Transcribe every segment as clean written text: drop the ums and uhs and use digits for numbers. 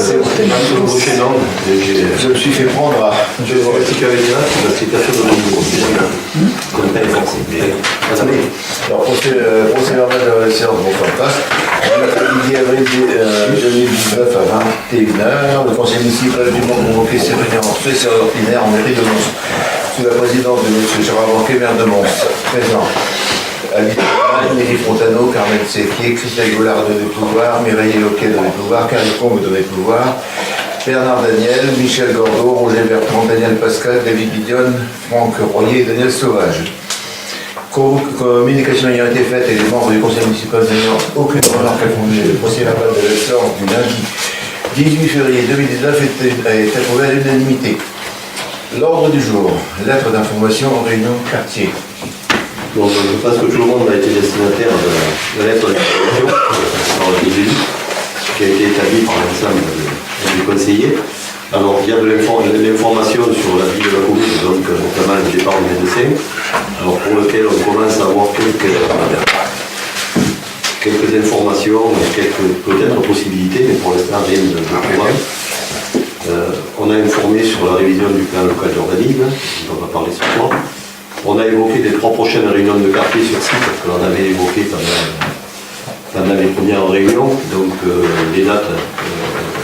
Je me suis fait prendre à. Je vais rester qu'avec là, parce que quelque chose de nouveau. Comme pas forcé. Attendez. Alors, procès verbal de la séance, bon, en place. Le 10 avril 2019 à 21h, le conseil municipal du Mans convoqué s'est réuni en session ordinaire en mairie de Mons, sous la présidence de M. Gérard Banquet, maire de Mons. Présent. Alice Méry Fontano, Carmen Séquier, Christelle Goulard de Pouvoir, Mireille Loquet de Pouvoir, Carrie Combe de Pouvoir, Bernard Daniel, Michel Gordeau, Roger Bertrand, Daniel Pascal, David Guidionne, Franck Royer et Daniel Sauvage. Communication ayant été faite et les membres du conseil municipal n'ayant aucune remarque à formuler, le procès verbal de la séance du lundi 18 février 2019 est approuvé à l'unanimité. L'ordre du jour, lettre d'information en réunion quartier. Donc, je pense que tout le monde a été destinataire de la lettre d'information par les élus, qui a été établie par l'ensemble des conseillers. Alors, il y a de l'information sur la vie de la commune, donc notamment le départ du médecin, alors pour lequel on commence à avoir quelques informations, quelques peut-être possibilités, mais pour l'instant rien de probable. On a informé sur la révision du plan local d'urbanisme, dont on va parler ce soir. On a évoqué les 3 prochaines réunions de quartier sur site, que l'on avait évoqué pendant les premières réunions, donc les dates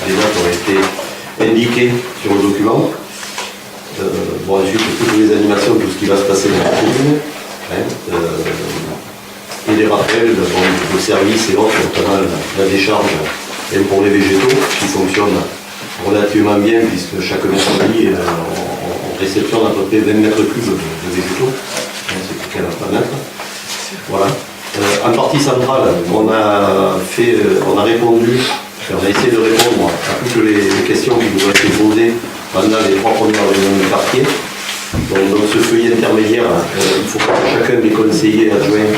ont été indiquées sur le document. Ensuite, toutes les animations, tout ce qui va se passer dans la commune, et les rappels de services et autres, notamment la décharge pour les végétaux, qui fonctionne relativement bien, puisque chaque mercredi, on réceptionne à peu près 20 mètres cubes de végétaux, c'est plus qu'à la planète. Voilà. En partie centrale, on a répondu, on a essayé de répondre à toutes les questions qui nous ont été posées pendant les 3 premières réunions de quartier. Donc, dans ce feuillet intermédiaire, il faut que chacun des conseillers adjoints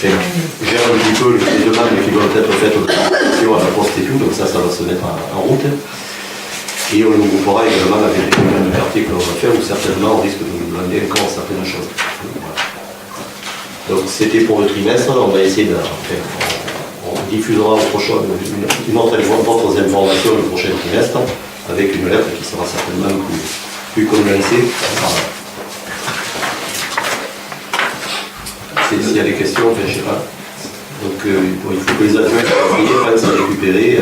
gère un petit peu les demandes qui doivent être faites aux administrations à la poste et tout, donc ça va se mettre en route. Et on le groupera également avec les réunions de quartier que l'on va faire, où certainement on risque de nous demander encore certaines choses. Voilà. Donc c'était pour le trimestre, on va essayer on diffusera d'autres informations le prochain trimestre, avec une lettre qui sera certainement plus condensée. Voilà. S'il y a des questions, enfin, je ne sais pas. Donc il faut que les adjoints pensent à récupérer et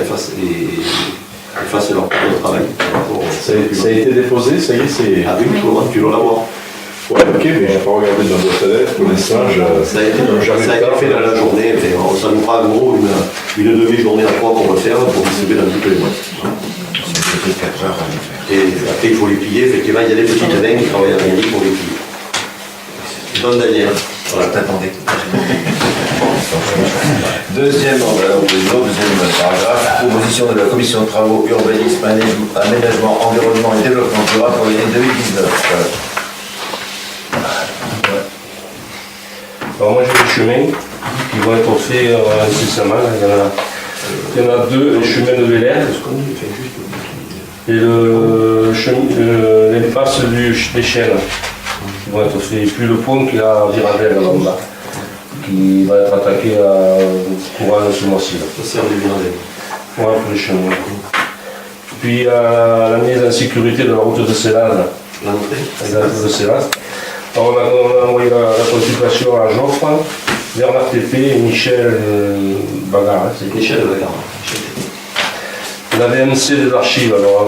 fassent leur travail. Ça a été déposé, ça y est, c'est... Ah oui, tu dois l'avoir. Ouais, ok, mais je n'ai pas regardé dans votre lettre, pour l'instant, ça a été fait dans la journée, ça nous fera en gros une demi-journée à 3 qu'on va faire pour distribuer dans toutes les boîtes. Et après, il faut les plier, effectivement, il y a des petites mains qui travaillent à mairie pour les plier. Bonne Daniel. Voilà, t'attendais. Deuxième paragraphe, proposition de la commission de travaux, urbanisme, aménagement, environnement et développement durable pour l'année 2019. Alors moi j'ai des chemins qui vont être faits incessamment. Il y en a 2, le chemin de Vélaire et l'impasse des Chênes qui vont être faits. Et puis le pont qui est à Viradel là-bas, qui va être attaqué à courant ce mois-ci. Ça sert du Viradel. Ouais, pour les chemins. Puis la mise en sécurité de la route de Célade. L'entrée. La route de Célade. On a envoyé la consultation à Joffre, Bernard Tépé et Michel Bagarre. C'est Michel Bagarre. La VMC des archives, alors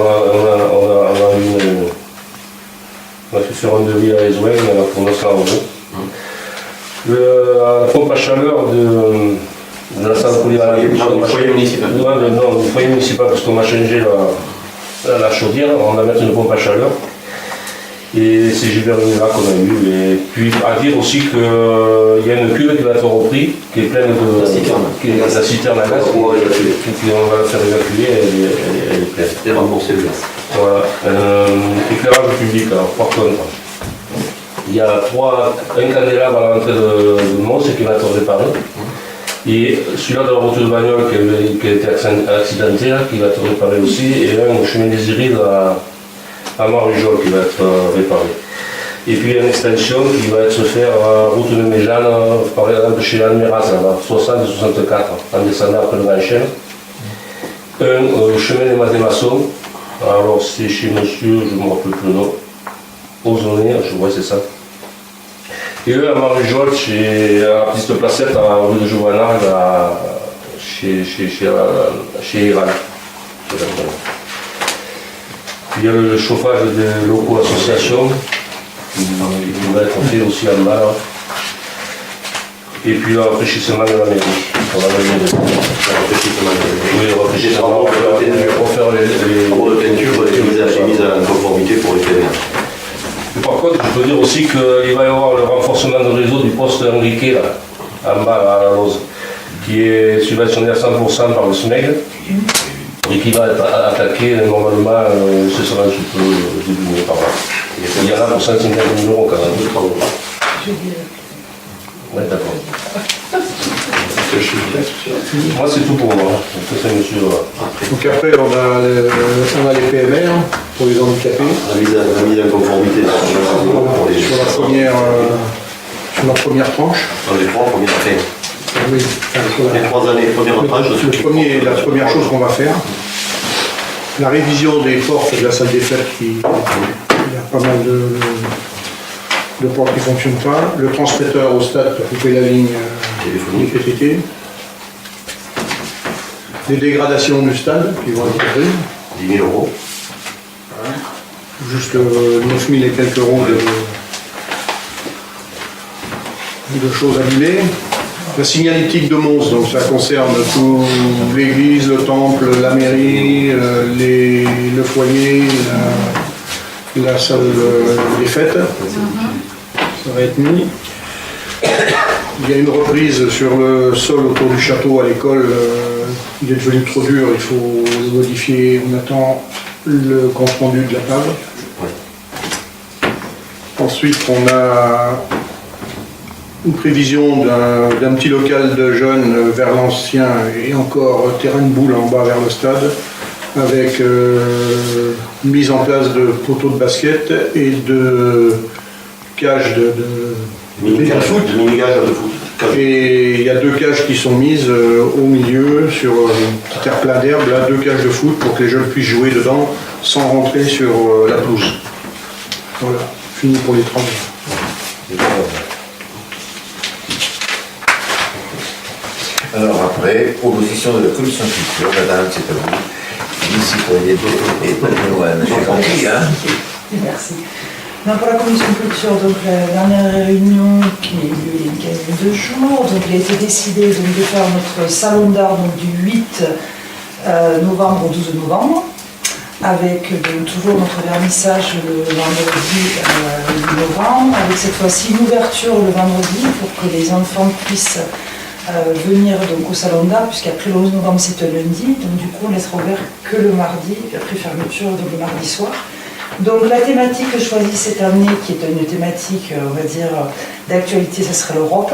on a fait faire un devis à Esouin pour 900 €. La pompe à chaleur de la salle polyvalente. Du foyer municipal. Non, du foyer municipal, parce qu'on a changé la chaudière, on va mettre une pompe à chaleur. Et c'est Gilbert Renula qu'on a eu. Et puis à dire aussi qu'il y a une cuve qui va être reprise, qui est pleine de la citerne à gaz. On va la faire évacuer, elle est pleine. Et rembourser le gaz. Voilà. Éclairage public, alors par contre. Il y a un candélabre à l'entrée de Mons qui va être réparé. Et celui-là de la route de Bagnoles qui a été accidenté, qui va être réparé aussi. Et un au chemin des Irides à Marijol qui va être réparé. Et puis il y a une extension qui va se faire à route de Méjeanne, par exemple chez Anne Méraz, 60 et 64, en descendant après le Grand Chêne. chemin des Mathés-Maçons. Alors c'est chez monsieur, je ne me rappelle plus le nom, Ozonné, je vois c'est ça. Et eux à Marie-Jolle, chez la piste Placette, à la rue de Giovanna, chez Iran. Il y a le chauffage des locaux associations qui va être fait aussi en bas. Et puis le rafraîchissement de la mairie. On va refaire les Pour le peinture, les mises en conformité pour les PNR. Par contre, je peux dire aussi qu'il va y avoir le renforcement du réseau du poste Henriquet, là, en bas à la Lose, qui est subventionné à 100% par le SMEG et qui va être attaqué normalement, ce sera un peu début mai par là. Il y en a pour 150 000 euros quand même. Oui, d'accord. Moi, c'est tout pour moi. Donc après, on a les PMR pour les handicapés. La mise en conformité Sur la première tranche. dans les 3 premières années. Oui, Les 3 années, première tranche. la première chose qu'on va faire, la révision des portes de la salle des fêtes, il y a pas mal de portes qui ne fonctionnent pas. Le transmetteur au stade pour couper la ligne des PTT. Les dégradations du stade qui vont être prises. 10 000 euros. Juste 9 000 et quelques euros de choses annulées. La signalétique de Mons, donc ça concerne tout l'église, le temple, la mairie, le foyer, la salle des fêtes. Ça va être mis. Il y a une reprise sur le sol autour du château à l'école. Il est devenu trop dur, il faut le modifier. On attend le compte rendu de la table. Ensuite, on a une prévision d'un petit local de jeunes vers l'ancien et encore terrain de boule en bas vers le stade, avec mise en place de poteaux de basket et de cages de foot. Et il y a 2 cages qui sont mises au milieu sur un petit terre plein d'herbe, là 2 cages de foot pour que les jeunes puissent jouer dedans sans rentrer sur la pelouse. Voilà, fini pour les travaux. Alors après, proposition de la commission culture, madame, c'est à vous. Ici pour aider et je suis gentil, hein. Merci. Donc pour la commission culture, donc la dernière réunion qui a eu lieu il y a une quinzaine de jours, donc il a été décidé donc, de faire notre salon d'art donc, du 8 novembre au 12 novembre, avec donc, toujours notre vernissage le vendredi 8 novembre, avec cette fois-ci une ouverture le vendredi pour que les enfants puissent venir donc, au salon d'art, puisqu'après le 11 novembre c'est un lundi, donc du coup on laissera ouvert que le mardi, après fermeture donc, le mardi soir. Donc la thématique choisie cette année, qui est une thématique, on va dire, d'actualité, ce serait l'Europe.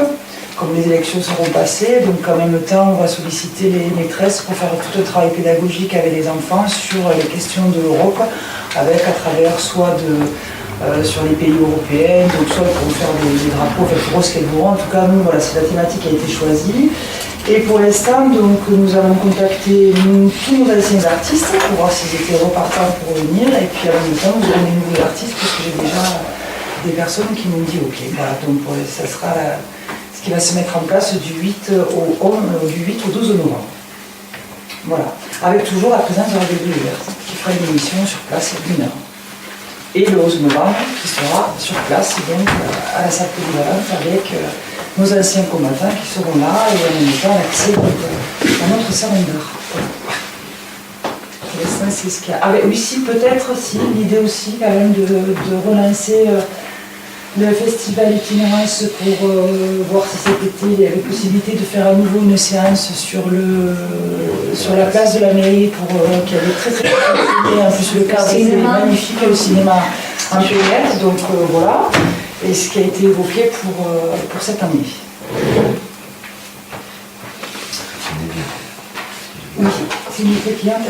Comme les élections seront passées, donc en même temps, on va solliciter les maîtresses pour faire tout un travail pédagogique avec les enfants sur les questions de l'Europe, avec à travers soit sur les pays européens, donc soit pour faire des drapeaux, enfin pour eux ce qu'elles voudront. En tout cas, nous, voilà, c'est la thématique qui a été choisie. Et pour l'instant, donc, nous avons contacté tous nos anciens artistes pour voir s'ils étaient repartants pour venir. Et puis en même temps, nous avons des nouveaux artistes puisque j'ai déjà des personnes qui m'ont dit OK. Voilà, donc ça sera ce qui va se mettre en place du 8 au 12 novembre. Voilà. Avec toujours la présence de Radio Bleu qui fera une émission sur place d'1 heure. Et le 11 novembre qui sera sur place donc, à la salle polyvalente avec nos anciens combattants qui seront là et en même temps l'accès à notre salon d'art. Voilà. Pour l'instant, c'est ce qu'il y a. Ah, mais aussi, peut-être, si, l'idée aussi quand même de relancer le festival Itinérance pour voir si cet été il y avait possibilité de faire à nouveau une séance sur la place de la mairie pour qui avait très très bien. En plus, le cadre était magnifique, le cinéma en PLS, donc voilà. Et ce qui a été évoqué pour cette année. Oui, c'est une idée cliente,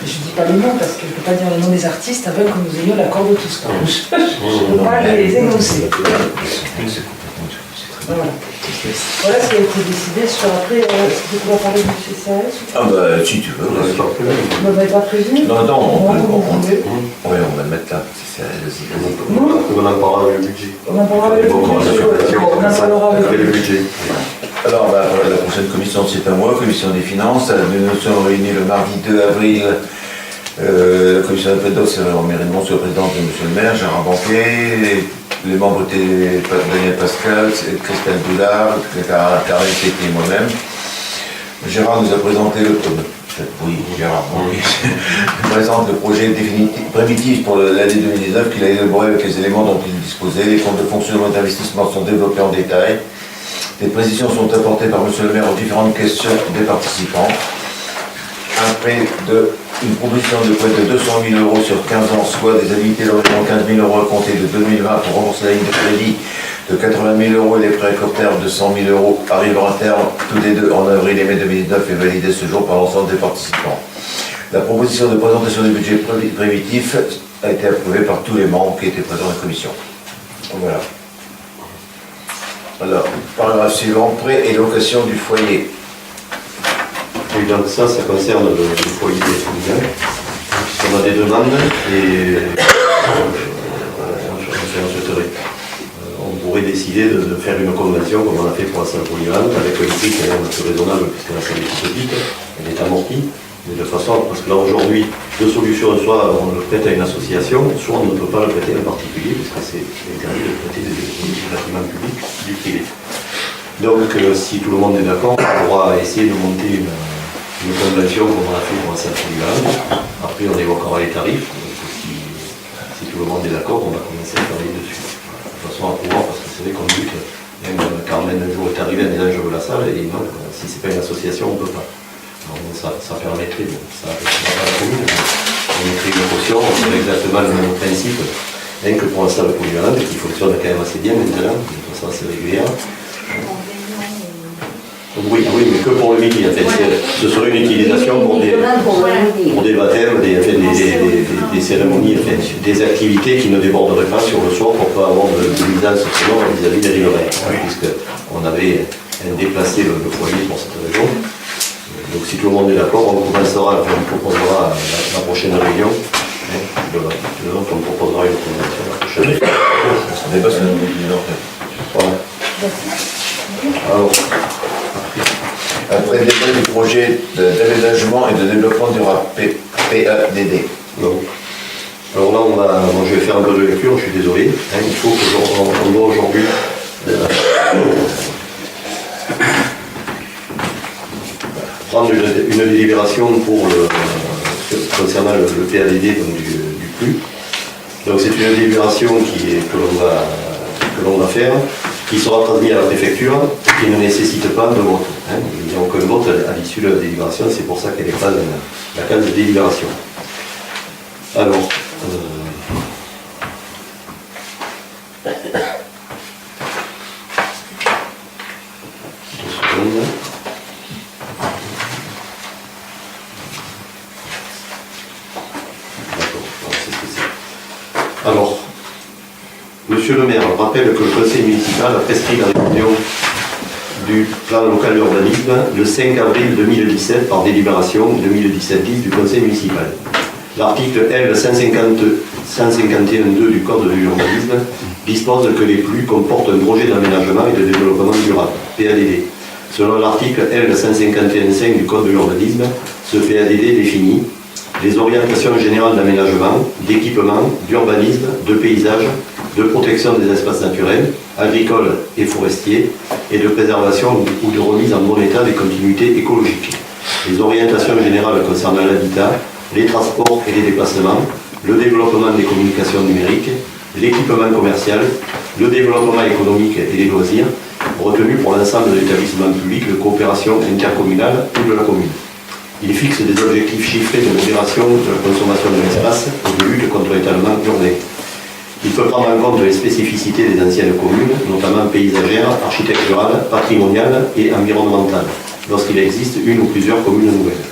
je ne dis pas les noms parce que je ne peux pas dire le nom des artistes avant que nous ayons l'accord de tous. Je ne peux pas les énoncer. Voilà. Voilà ce qui a été décidé sur après. Est-ce que tu vas parler du CCAS ou Ah bah si tu veux. On n'avait pas prévu. pas? On n'avait pas prévu. Non, non, Ouais, on va le mettre là. Vas-y. On en parlera avec le budget. on en parlera avec le Bon, budget. On en parlera avec le budget. Alors, la prochaine commission, c'est à moi, commission des finances. Nous nous sommes réunis le mardi 2 avril. La commission d'appel d'offres s'est réunie en sous la présidence de M. le maire, Gérard Banquier. Les membres étaient Daniel Pascal, Christelle Doulard, Karel Tété et moi-même. Gérard nous a présenté présente le projet prémitif pour l'année 2019 qu'il a élaboré avec les éléments dont il disposait. Les comptes de fonctionnement et d'investissement sont développés en détail. Des précisions sont apportées par M. le maire aux différentes questions des participants. Une proposition de prêt de 200 000 € sur 15 ans, soit des habilités d'environ 15 000 € à compter de 2020 pour rembourser la ligne de crédit de 80 000 € et les prêts à court terme de 100 000 € arriveront à terme tous les deux en avril et mai 2019 et validés ce jour par l'ensemble des participants. La proposition de présentation du budget prévitif a été approuvée par tous les membres qui étaient présents à la commission. Voilà. Alors, paragraphe suivant, prêt et location du foyer. Et donc ça concerne le foyer familial. On a des demandes et on pourrait décider de faire une convention comme on a fait pour la salle polyvalente avec un prix qui est un peu raisonnable puisque la salle est petite, elle est amortie. Mais de façon, parce que là aujourd'hui, deux solutions, soit on le prête à une association, soit on ne peut pas le prêter à un particulier parce que c'est interdit de prêter des bâtiments publics du privé. Donc si tout le monde est d'accord, on pourra essayer de monter une convention comme on a fait pour la salle polyvalente. Après on évoquera les tarifs. Donc, si tout le monde est d'accord, on va commencer à travailler dessus. De façon à pouvoir, parce que c'est vrai qu'on dit que même Carmen un jour est arrivé en disant je veux la salle, et non, si c'est pas une association, on ne peut pas. Alors, ça permettrait, ça ne pas la commune, on mettrait une caution, on ferait exactement le même principe, rien que pour la salle polyvalente, qui fonctionne quand même assez bien maintenant, de façon assez régulière. Oui, mais que pour le midi, en fait. Ce serait une utilisation pour des baptêmes, des cérémonies, en fait, des activités qui ne déborderaient pas sur le soir pour ne pas avoir de nuisance sonore vis-à-vis des riverains, puisqu'on avait déplacé le foyer pour cette région. Donc si tout le monde est d'accord, on commencera, on proposera la prochaine réunion. Donc on proposera une convention la prochaine réunion. On dépasse le nombre de Voilà. Alors, après le débat du projet d'aménagement et de développement durable, PADD. donc, alors là, moi je vais faire un peu de lecture, je suis désolé. Il faut qu'on doit aujourd'hui prendre une délibération concernant le PADD du PLU. Donc c'est une délibération que l'on va faire, qui sera transmise à la préfecture, qui ne nécessite pas de vote. Il n'y a aucun vote à l'issue de la délibération, c'est pour ça qu'elle n'est pas dans la case de délibération. Alors, alors, Monsieur le maire rappelle que le conseil municipal a prescrit la réunion du plan local d'urbanisme le 5 avril 2017 par délibération 2017-10 du conseil municipal. L'article L 151.2 du code de l'urbanisme dispose que les PLU comportent un projet d'aménagement et de développement durable, PADD. Selon l'article L 151.5 du code de l'urbanisme, ce PADD définit les orientations générales d'aménagement, d'équipement, d'urbanisme, de paysage, de protection des espaces naturels, agricoles et forestiers, et de préservation ou de remise en bon état des continuités écologiques. Les orientations générales concernant l'habitat, les transports et les déplacements, le développement des communications numériques, l'équipement commercial, le développement économique et les loisirs, retenus pour l'ensemble de l'établissement public de coopération intercommunale ou de la commune. Il fixe des objectifs chiffrés de modération de la consommation de l'espace et de lutte contre l'étalement urbain. Il peut prendre en compte les spécificités des anciennes communes, notamment paysagères, architecturales, patrimoniales et environnementales, lorsqu'il existe une ou plusieurs communes nouvelles.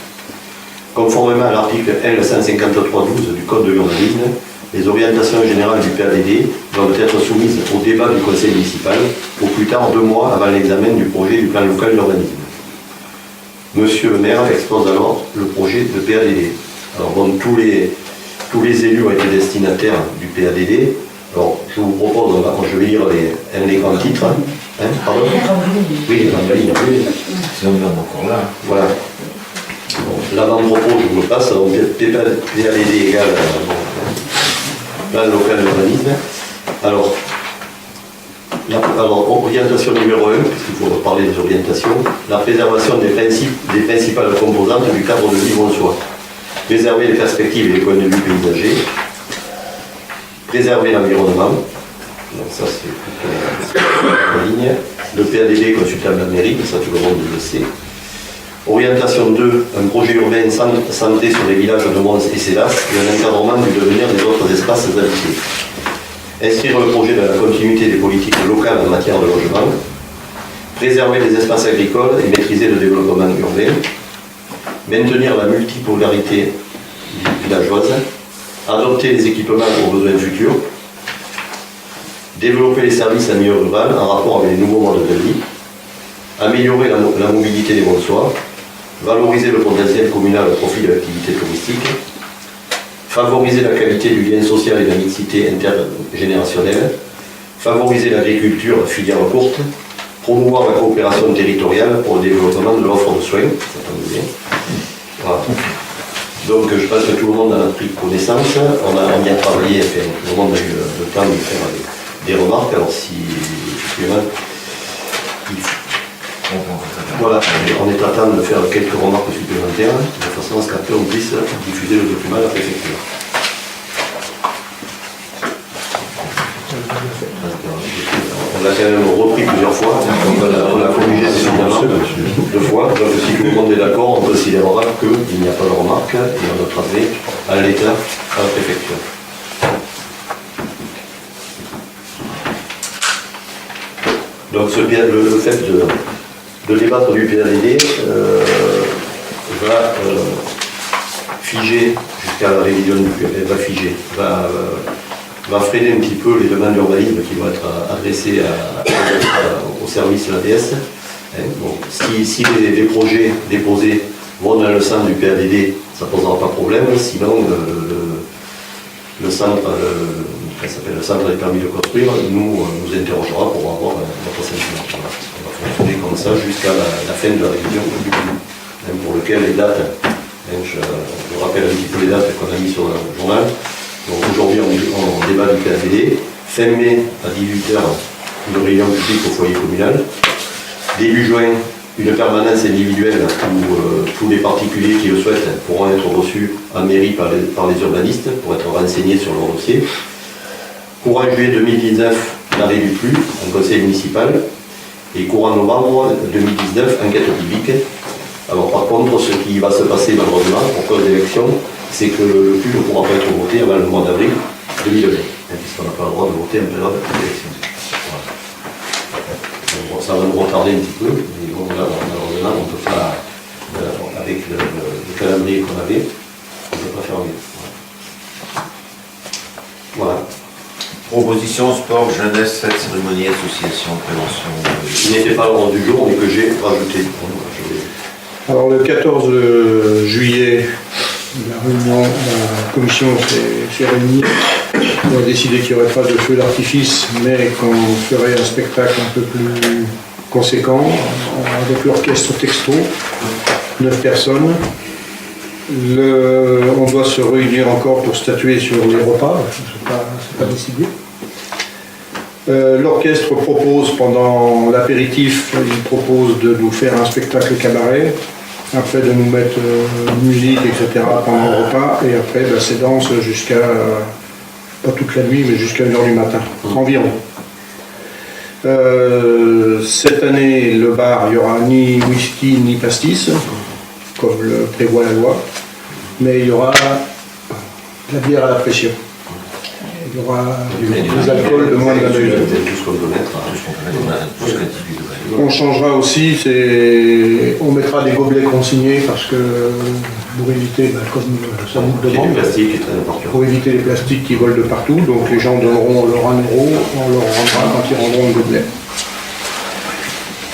Conformément à l'article L 153.12 du Code de l'urbanisme, Les orientations générales du PADD doivent être soumises au débat du conseil municipal au plus tard 2 mois avant l'examen du projet du plan local d'urbanisme. Monsieur le maire expose alors le projet de PADD. Alors bon, tous les élus ont été destinataires du PADD. Alors je vous propose, je vais lire les grands titres. Hein, pardon ? Oui, les grandes lignes, oui. Sinon, on est encore là. Voilà. Bon, l'avant-propos, je vous le passe. Donc, PADD égale plan local d'urbanisme. Alors, orientation numéro 1, puisqu'il faut parler des orientations, la préservation des principales composantes du cadre de vie bonsoir. Préserver les perspectives et les points de vue paysagers. Préserver l'environnement. Donc ça, c'est toute la ligne. Le PADD consultable à la mairie, ça tout le monde le sait. Orientation 2, un projet urbain centré sur les villages de Mons et Célas et un encadrement du devenir des autres espaces habités. Inscrire le projet dans la continuité des politiques locales en matière de logement. Préserver les espaces agricoles et maîtriser le développement urbain. Maintenir la multipolarité villageoise. Adopter les équipements aux besoins futurs. Développer les services en milieu rural en rapport avec les nouveaux modes de vie. Améliorer la mobilité des bonsoirs. Valoriser le potentiel communal au profit de l'activité touristique. Favoriser la qualité du lien social et la mixité intergénérationnelle. Favoriser l'agriculture filière courte. Promouvoir la coopération territoriale pour le développement de l'offre de soins. Ça tombe bien. Voilà. Donc je pense que tout le monde en a pris connaissance. On y a travaillé, enfin, tout le monde a eu le temps de faire des remarques. Alors si voilà, on est à temps de faire quelques remarques supplémentaires de façon à ce qu'après on puisse diffuser le document à la préfecture. On l'a quand même repris plusieurs fois, on l'a corrigé suffisamment 2 fois, donc si tout le monde est d'accord, on considérera qu'il n'y a pas de remarque et on doit tracer à l'État, à la préfecture. Donc le fait de débattre du PADD va figer jusqu'à la révision du PADD, va freiner un petit peu les demandes d'urbanisme qui vont être adressées au service de l'ADS. Bon, si les projets déposés vont dans le sens du PADD, ça ne posera pas de problème, sinon le centre des permis de construire nous interrogera pour avoir notre sentiment. On va fonctionner comme ça jusqu'à la fin de la révision du PADD, pour lequel les dates, je rappelle un petit peu les dates qu'on a mis sur le journal. Donc aujourd'hui on débat du PADD, fin mai à 18h une réunion publique au foyer communal, début juin une permanence individuelle où tous les particuliers qui le souhaitent pourront être reçus en mairie par les urbanistes pour être renseignés sur leur dossier. Courant juillet 2019, l'arrêt du flux, un conseil municipal, et courant novembre 2019, enquête publique. Alors par contre, ce qui va se passer malheureusement pour cause d'élection, c'est que le flux ne pourra pas être voté avant le mois d'avril 2020, puisqu'on n'a pas le droit de voter en période d'élection. Voilà. Bon, ça va nous retarder un petit peu, mais bon, là, malheureusement, on peut pas, avec le calendrier qu'on avait, on ne peut pas faire mieux. Voilà. Proposition, sport, jeunesse, fête, cérémonie, association, prévention. Il n'était pas à l'ordre du jour, mais que j'ai rajouté. Alors le 14 juillet, la commission s'est réunie. On a décidé qu'il n'y aurait pas de feu d'artifice, mais qu'on ferait un spectacle un peu plus conséquent, avec l'orchestre texto, 9 personnes. On doit se réunir encore pour statuer sur les repas, c'est pas décidé. L'orchestre propose pendant l'apéritif, il propose de nous faire un spectacle cabaret, après de nous mettre musique, etc. pendant le repas, et après c'est danse jusqu'à, pas toute la nuit, mais jusqu'à 1h du matin, environ. Cette année, le bar, il n'y aura ni whisky ni pastis, comme le prévoit la loi, mais il y aura de la bière à la pression. Il y aura des alcools de moins de 22 degrés. Tout ce qu'on peut mettre, tout ce qu'individuel. On changera aussi, on mettra des gobelets consignés parce que pour éviter, comme ça nous Il y a demande, du plastique qui traîne partout. pour éviter les plastiques qui volent de partout. Donc les gens donneront leur 1 euro, on leur rendra quand ils rendront le gobelet.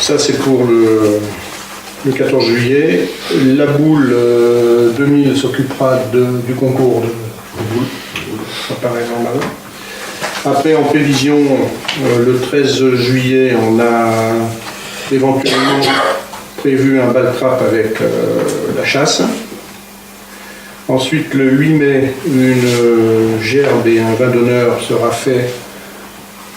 Ça c'est pour le 14 juillet. La boule 2000 s'occupera du concours de boules. Ça paraît normal. Après, en prévision, le 13 juillet, on a éventuellement prévu un bal trap avec la chasse. Ensuite, le 8 mai, une gerbe et un vin d'honneur sera fait.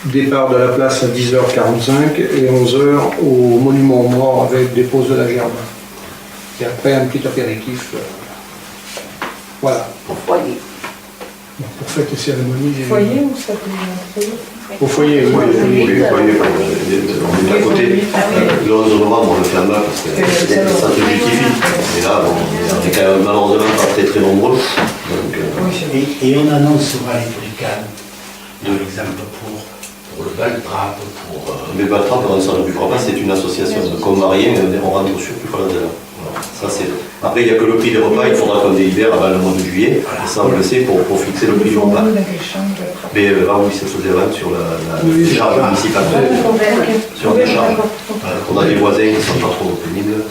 Départ de la place à 10h45 et 11h au monument aux morts avec dépose de la gerbe. Et après, un petit apéritif. Voilà. Au foyer. Pour fête et cérémonie. Foyer ou ça peut être Au foyer, oui. Oui, on est à côté. Le 11 novembre, on le fait à main parce que ça se justifie. Mais là, bon, on est quand même malheureusement pas très nombreux. Donc, Et on annoncera les bricanes, de l'exemple pour le bal trap, pour... mais Baltrap, on s'en occupera pas, c'est une association de co-mariés, mais on rentre surtout pas là-dedans. Voilà. Ça, après, il n'y a que le prix des repas, il faudra qu'on délibère avant le mois de juillet, et ça on le sait, pour fixer le prix du repas. Mais oui, ça se faisait sur la charge municipale. Sur la charge. On a des voisins qui ne sont pas trop pénibles.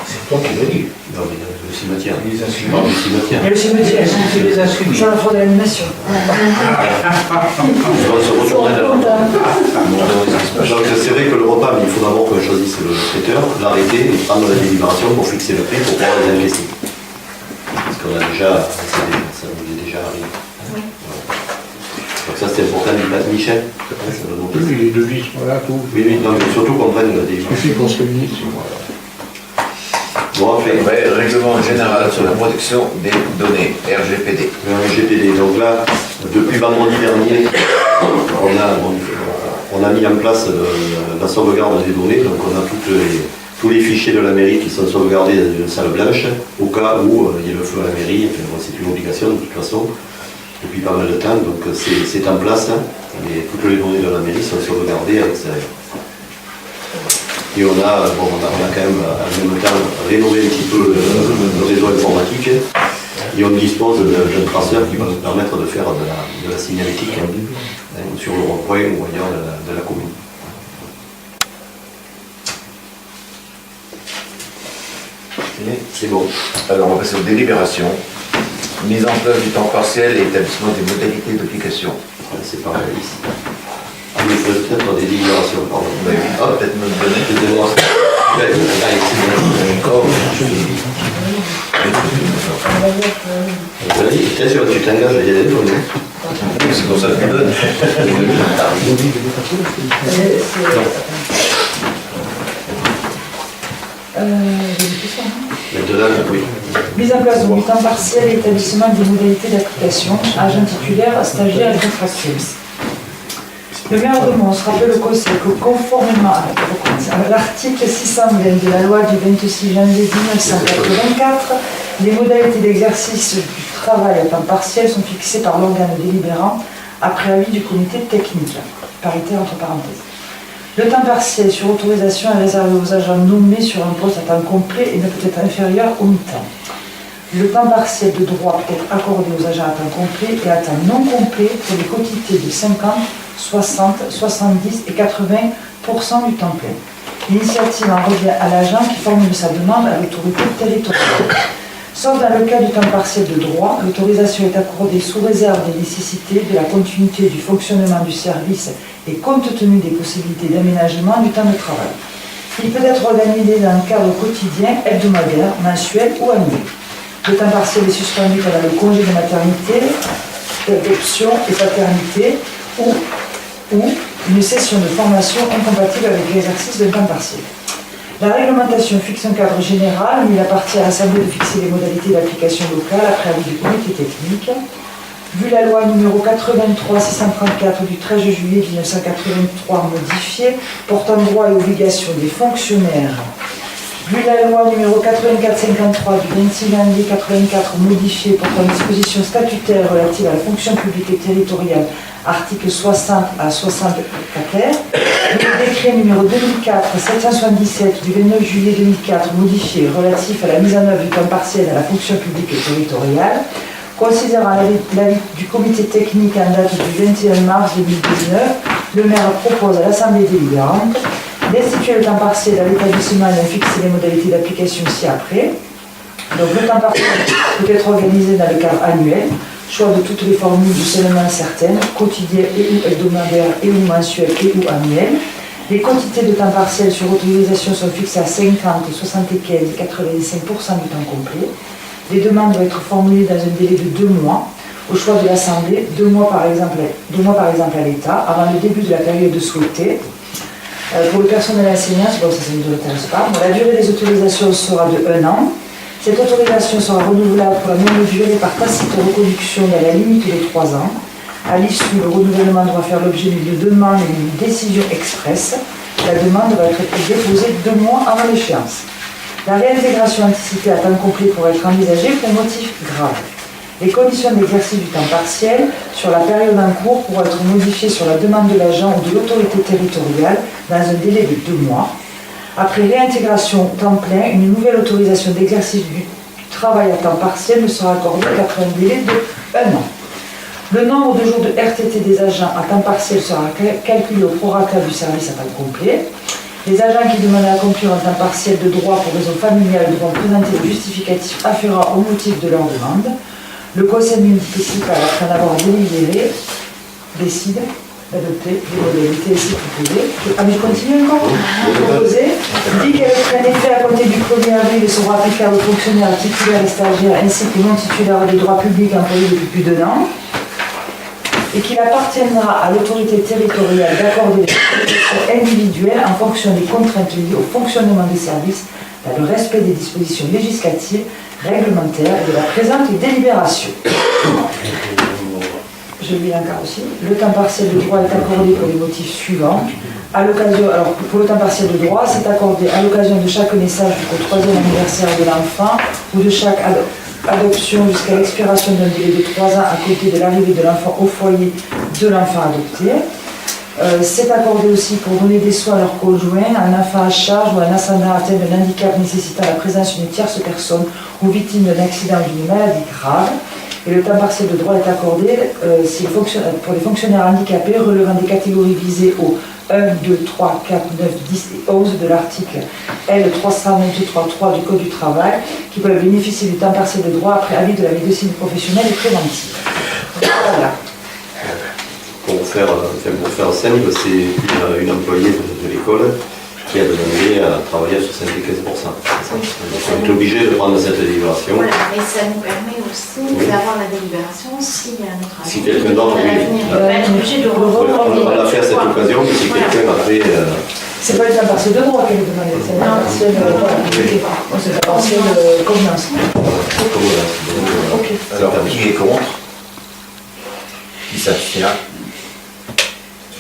C'est toi qui le dis. Non, mais le cimetière. Les Je parle du cimetière. Et le cimetière, Tu les assumes. sur la fraude de l'animation. On va se retourner là. Donc c'est vrai que le repas, mais il faut d'abord qu'on choisisse le traiteur, l'arrêter et prendre la délibération pour fixer le prix pour pouvoir les encaisser. Parce qu'on a déjà, ça nous est déjà arrivé. Voilà. Donc ça c'est important du plat de Michel. Oui, les devis, voilà, tout. Oui, non, mais surtout qu'on prenne la Il délibération. suffit qu'on se réunisse. Bon, après, Ouais, règlement général sur la protection des données, RGPD. le RGPD. Donc là, depuis vendredi dernier, on a mis en place la sauvegarde des données. Donc on a tous les fichiers de la mairie qui sont sauvegardés dans une salle blanche, au cas où il y a le feu à la mairie. Enfin, bon, c'est une obligation de toute façon, depuis pas mal de temps. Donc c'est en place, hein, et toutes les données de la mairie sont sauvegardées à l'extérieur. Et on a quand même en même temps rénové un petit peu le réseau informatique et on dispose d'un traceur qui va nous permettre de faire de la signalétique sur le rond-point ou ailleurs de la commune. C'est bon. Alors on va passer aux délibérations. Mise en place du temps partiel et établissement des modalités d'application. C'est pareil ici. Ah, mais il faut peut-être des délibérations, pardon. Peut-être me donner. Attention, tu t'engages à y aller, toi, non? C'est pour ça que je me donne. Maintenant, oui. Mise en place du temps partiel et établissement des modalités d'application, agent titulaire, stagiaire et contractuel. Le maire de Mons rappelle au Conseil que conformément à l'article 620 de la loi du 26 janvier 1984, les modalités d'exercice du travail à temps partiel sont fixées par l'organe délibérant après avis du comité technique, paritaire entre parenthèses. Le temps partiel sur autorisation est réservé aux agents nommés sur un poste à temps complet et ne peut être inférieur au mi-temps. Le temps partiel de droit peut être accordé aux agents à temps complet et à temps non complet pour les quotités de 50, 60, 70 et 80% du temps plein. L'initiative en revient à l'agent qui formule sa demande à l'autorité territoriale. Sauf dans le cas du temps partiel de droit, l'autorisation est accordée sous réserve des nécessités de la continuité du fonctionnement du service et compte tenu des possibilités d'aménagement du temps de travail. Il peut être organisé dans un cadre quotidien, hebdomadaire, mensuel ou annuel. Le temps partiel est suspendu pendant le congé de maternité, d'adoption et paternité ou une session de formation incompatible avec l'exercice d'un temps partiel. La réglementation fixe un cadre général, mais il appartient à l'Assemblée de fixer les modalités d'application locale après avis du comité technique. Vu la loi numéro 83-634 du 13 juillet 1983 modifiée, portant droit et obligations des fonctionnaires. Vu la loi numéro 84-53 du 26 janvier 84 modifiée portant dispositions statutaires relatives à la fonction publique et territoriale, article 60 à 64, le décret décret numéro 2004-777 du 29 juillet 2004 modifié relatif à la mise en œuvre du temps partiel à la fonction publique et territoriale, considérant l'avis du comité technique en date du 21 mars 2019, le maire propose à l'Assemblée délibérante d'instituer le temps partiel à l'établissement et d'en fixer les modalités d'application ci-après. Donc le temps partiel peut être organisé dans le cadre annuel, choix de toutes les formules du seulement certaines, quotidiennes et ou hebdomadaires et ou mensuelles et ou annuelles. Les quantités de temps partiel sur autorisation sont fixées à 50, 75 et 85% du temps complet. Les demandes doivent être formulées dans un délai de 2 mois, au choix de l'Assemblée, 2 mois par exemple à l'État, avant le début de la période souhaitée. Pour le personnel enseignant, bon, ça ne nous intéresse pas, la durée des autorisations sera de 1 an. Cette autorisation sera renouvelable pour la même durée par tacite reconduction dans la limite des 3 ans. À l'issue, le renouvellement doit faire l'objet d'une demande et d'une décision expresse. La demande doit être déposée 2 mois avant l'échéance. La réintégration anticipée à temps complet pourrait être envisagée pour motif grave. Les conditions d'exercice du temps partiel sur la période en cours pourront être modifiées sur la demande de l'agent ou de l'autorité territoriale dans un délai de 2 mois. Après réintégration temps plein, une nouvelle autorisation d'exercice du travail à temps partiel ne sera accordée qu'après un délai de 1 an. Le nombre de jours de RTT des agents à temps partiel sera calculé au prorata du service à temps complet. Les agents qui demandent à accomplir un temps partiel de droit pour raison familiale devront présenter le justificatif afférent au motif de leur demande. Le conseil municipal, après en avoir délibéré, décide d'adopter les modalités ici proposées. Ah, mais je continue encore. Proposé dit qu'elle est en effet à compter du 1er avril et sera applicable aux fonctionnaires titulaires et stagiaires ainsi que non titulaires des droits publics employés depuis plus d'1 an. Et qu'il appartiendra à l'autorité territoriale d'accorder des autorisations individuelles en fonction des contraintes liées au fonctionnement des services dans le respect des dispositions législatives, réglementaires et de la présente délibération. Je lis encore aussi. Le temps partiel de droit est accordé pour les motifs suivants. Pour le temps partiel de droit, c'est accordé à l'occasion de chaque naissance jusqu'au 3e anniversaire de l'enfant ou de chaque adoption jusqu'à l'expiration d'un délai de 3 ans à côté de l'arrivée de l'enfant au foyer de l'enfant adopté. C'est accordé aussi pour donner des soins à leurs conjoints, à un enfant à charge ou à un ascendant atteint d'un handicap nécessitant la présence d'une tierce personne ou victime d'un accident ou d'une maladie grave. Et le temps partiel de droit est accordé pour les fonctionnaires handicapés relevant des catégories visées au 1, 2, 3, 4, 9, 10 et 11 de l'article L 323.3 du Code du travail qui peuvent bénéficier du temps partiel de droit après avis de la médecine professionnelle et préventive. Voilà. Pour faire simple, c'est une employée de l'école qui a demandé à travailler à 75%. On est obligé de prendre cette délibération. Voilà, mais ça nous permet aussi d'avoir la délibération s'il y a un autre Si quelqu'un d'autre, oui. on va être obligé de On l'a fait à cette occasion, mais si quelqu'un a fait... C'est pas le temps partiel de droit qu'elle demande, c'est le temps partiel c'est le temps partiel convenance. Alors, qui est contre? Qui s'abstient?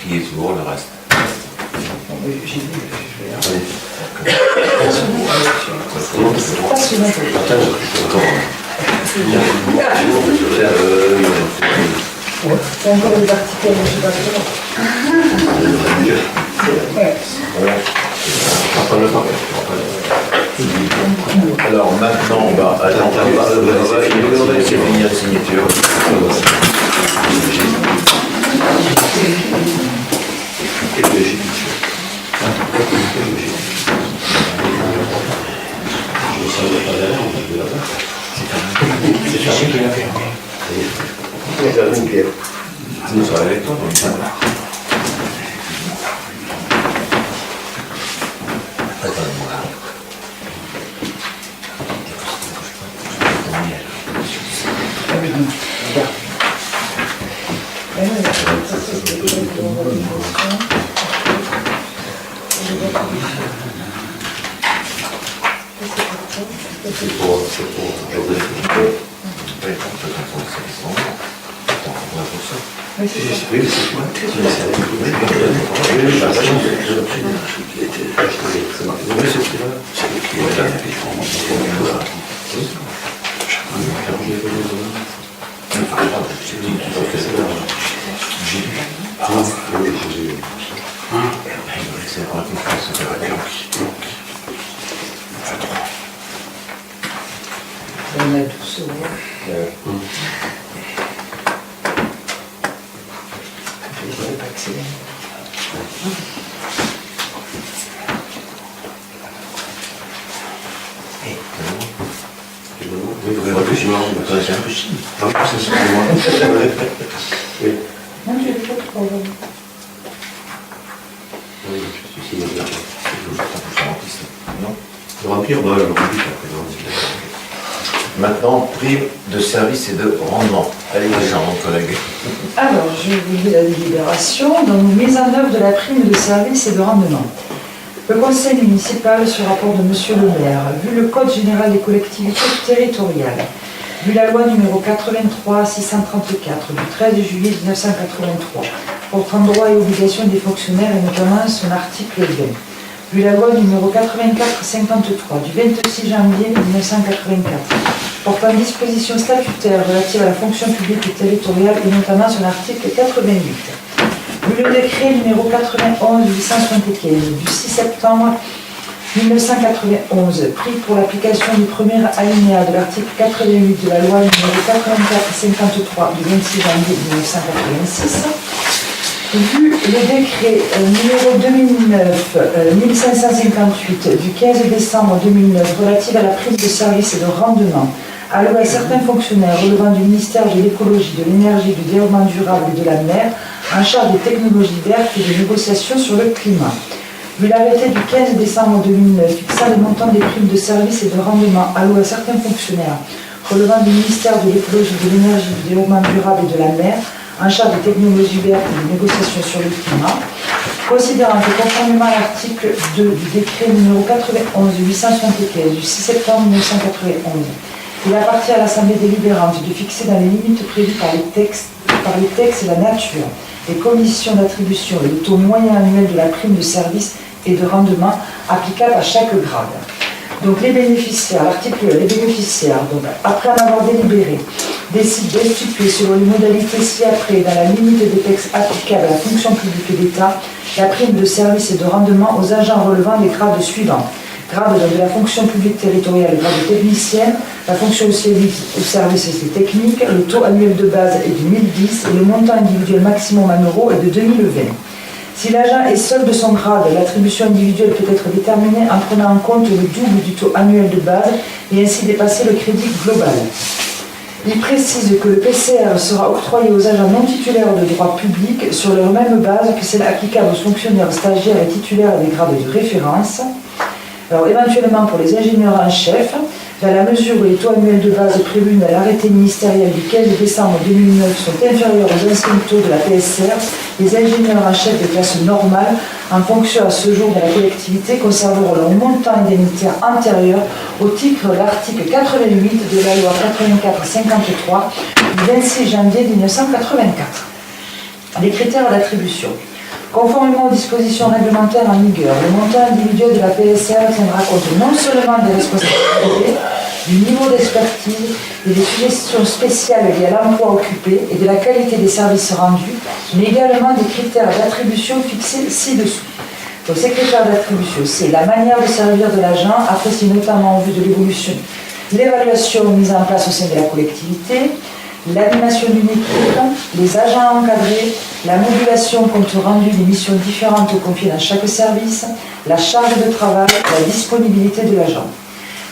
Qui est pour le reste? J'ai vu, je vais c'est encore des articles, je sais pas trop. Alors maintenant, on va attendre. On va laisser finir la signature. Nous sommes avec toi, C'est vrai que ça va bien. On a tous au Je vais pas accélérer. C'est un peu chiant. C'est moi. Oui. Non, je vais pas trop. Oui, je suis signé. Non. Le remplir, bah, je le remplis après. Maintenant, prime de service et de rendement. Allez, mon collègue. Alors, je vous lis la délibération. Donc, mise en œuvre de la prime de service et de rendement. Le conseil municipal, sur rapport de M. le maire, vu le Code général des collectivités territoriales, vu la loi numéro 83-634 du 13 juillet 1983, portant droits et obligations des fonctionnaires et notamment son article 20, vu la loi numéro 84-53 du 26 janvier 1984, portant dispositions statutaires relatives à la fonction publique territoriale et notamment son article 88. Vu le décret numéro 91-875 du 6 septembre 1991, pris pour l'application du premier alinéa de l'article 88 de la loi numéro 84-53 du 26 janvier 1986, vu le décret numéro 2009-1558 du 15 décembre 2009 relatif à la prise de service et de rendement alloué à certains fonctionnaires relevant du ministère de l'écologie, de l'énergie, du développement durable et de la mer, en charge des technologies vertes et des négociations sur le climat. Vu l'arrêté du 15 décembre 2009 fixant le montant des primes de service et de rendement alloués à certains fonctionnaires relevant du ministère de l'écologie, de l'énergie, du développement durable et de la mer, en charge des technologies vertes et des négociations sur le climat, considérant que conformément à l'article 2 du décret numéro 91-875 du 6 septembre 1991, il appartient à l'Assemblée délibérante de fixer dans les limites prévues par les textes et la nature, les conditions d'attribution et le taux moyen annuel de la prime de service et de rendement applicable à chaque grade. Donc les bénéficiaires, donc, après en avoir délibéré, décident d'instituer selon les modalités ci-après, dans la limite des textes applicables à la fonction publique d'État, la prime de service et de rendement aux agents relevant des grades suivants. Grade de la fonction publique territoriale, le grade de technicien, la fonction au service et technique, le taux annuel de base est de 1010 et le montant individuel maximum en euros est de 2020. Si l'agent est seul de son grade, l'attribution individuelle peut être déterminée en prenant en compte le double du taux annuel de base et ainsi dépasser le crédit global. Il précise que le PCR sera octroyé aux agents non titulaires de droit public sur la même base que celle applicable aux fonctionnaires stagiaires et titulaires des grades de référence. Alors éventuellement pour les ingénieurs en chef, dans la mesure où les taux annuels de base prévus dans l'arrêté ministériel du 15 décembre 2009 sont inférieurs aux anciens taux de la PSR, les ingénieurs en chef de classe normale, en fonction à ce jour de la collectivité, conserveront leur montant indemnitaire antérieur au titre de l'article 88 de la loi 84-53 du 26 janvier 1984. Les critères d'attribution. Conformément aux dispositions réglementaires en vigueur, le montant individuel de la PSR tiendra compte non seulement des responsabilités, du niveau d'expertise et des suggestions spéciales liées à l'emploi occupé et de la qualité des services rendus, mais également des critères d'attribution fixés ci-dessous. Donc, ces critères d'attribution, c'est la manière de servir de l'agent, appréciée notamment en vue de l'évolution, l'évaluation mise en place au sein de la collectivité, l'animation d'une équipe, les agents encadrés, la modulation compte rendu des missions différentes confiées dans chaque service, la charge de travail, la disponibilité de l'agent.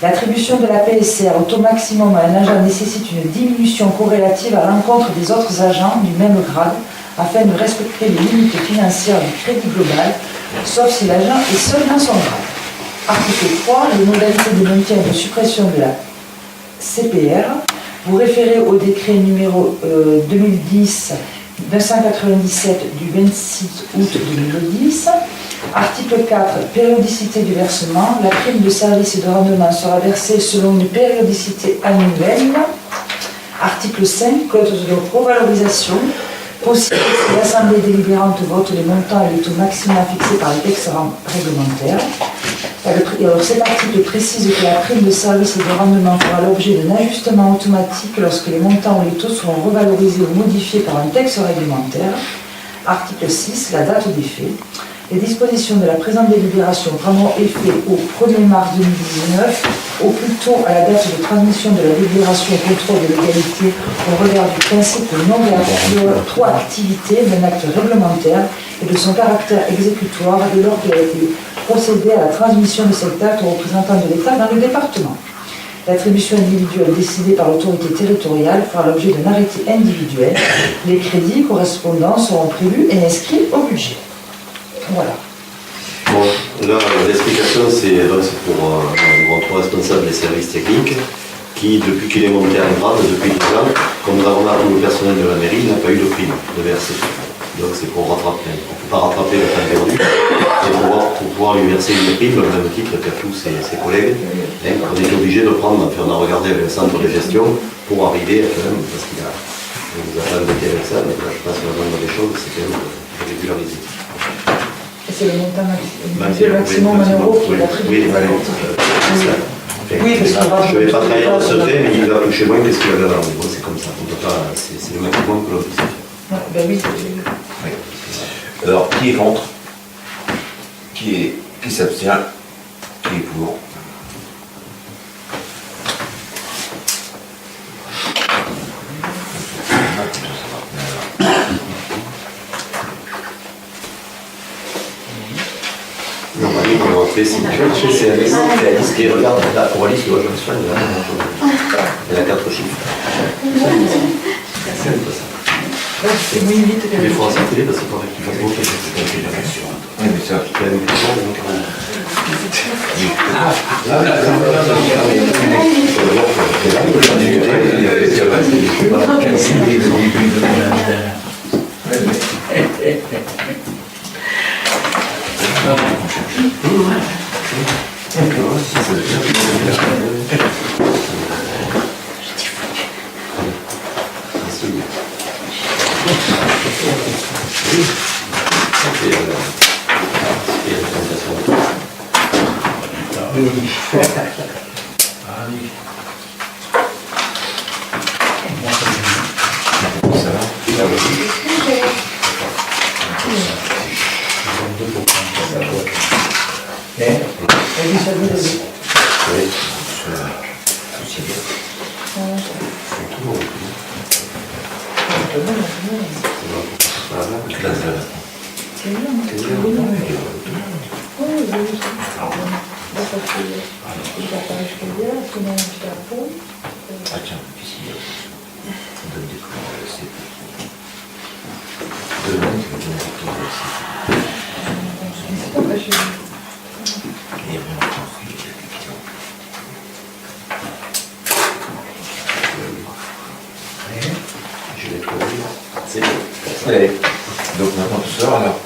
L'attribution de la PSR au taux maximum à un agent nécessite une diminution corrélative à l'encontre des autres agents du même grade afin de respecter les limites financières du crédit global, sauf si l'agent est seul dans son grade. Article 3, les modalités de maintien et de suppression de la CPR. Vous référez au décret numéro 2010-997 du 26 août 2010. Article 4, périodicité du versement. La prime de service et de rendement sera versée selon une périodicité annuelle. Article 5, code de revalorisation. Possible que l'Assemblée délibérante vote les montants et les taux maximaux fixés par les textes réglementaires. Alors, cet article précise que la prime de service et de rendement fera l'objet d'un ajustement automatique lorsque les montants ou les taux seront revalorisés ou modifiés par un texte réglementaire. Article 6, la date des faits. Les dispositions de la présente délibération prendront effet au 1er mars 2019, au plus tôt à la date de transmission de la délibération au contrôle de légalité au regard du principe de non-rétroactivité d'un acte réglementaire et de son caractère exécutoire dès lors qu'il a été procédé à la transmission de cet acte aux représentants de l'État dans le département. L'attribution individuelle décidée par l'autorité territoriale fera l'objet d'un arrêté individuel. Les crédits correspondants seront prévus et inscrits au budget. Voilà. Bon, là, l'explication, c'est pour notre responsable des services techniques qui, depuis qu'il est monté en grade, depuis 10 ans, comme nous avons appris au personnel de la mairie, n'a pas eu de prime de verser. Donc c'est pour rattraper. On ne peut pas rattraper le temps perdu et pour pouvoir lui verser une prime, au même titre qu'à tous ses collègues. Et on est obligé de prendre, on a regardé avec le centre de gestion pour arriver à quand même, parce qu'il nous a pas embêté avec ça, mais là je pense que la moindre des choses, c'est quand même de régulariser. Et c'est le montant maximum en euros qui est attribué. Oui, parce que je ne vais pas trahir le secret, mais il va toucher moins que ce qu'il avait avant. Bon, c'est comme ça, on peut pas, c'est le maximum que l'on puisse faire. Ben oui. Oui. Alors, qui est contre? Qui s'abstient? Qui est pour? Normalement, on va faire c'est Alice qui regarde pour Alice, doit je soigne. Elle a 4 chiffres. C'est ça. C'est moins vite que Il faut en circuler parce qu'il faudrait qu'il fasse beaucoup de Oui, mais ça. Allez, donc maintenant tout ça alors.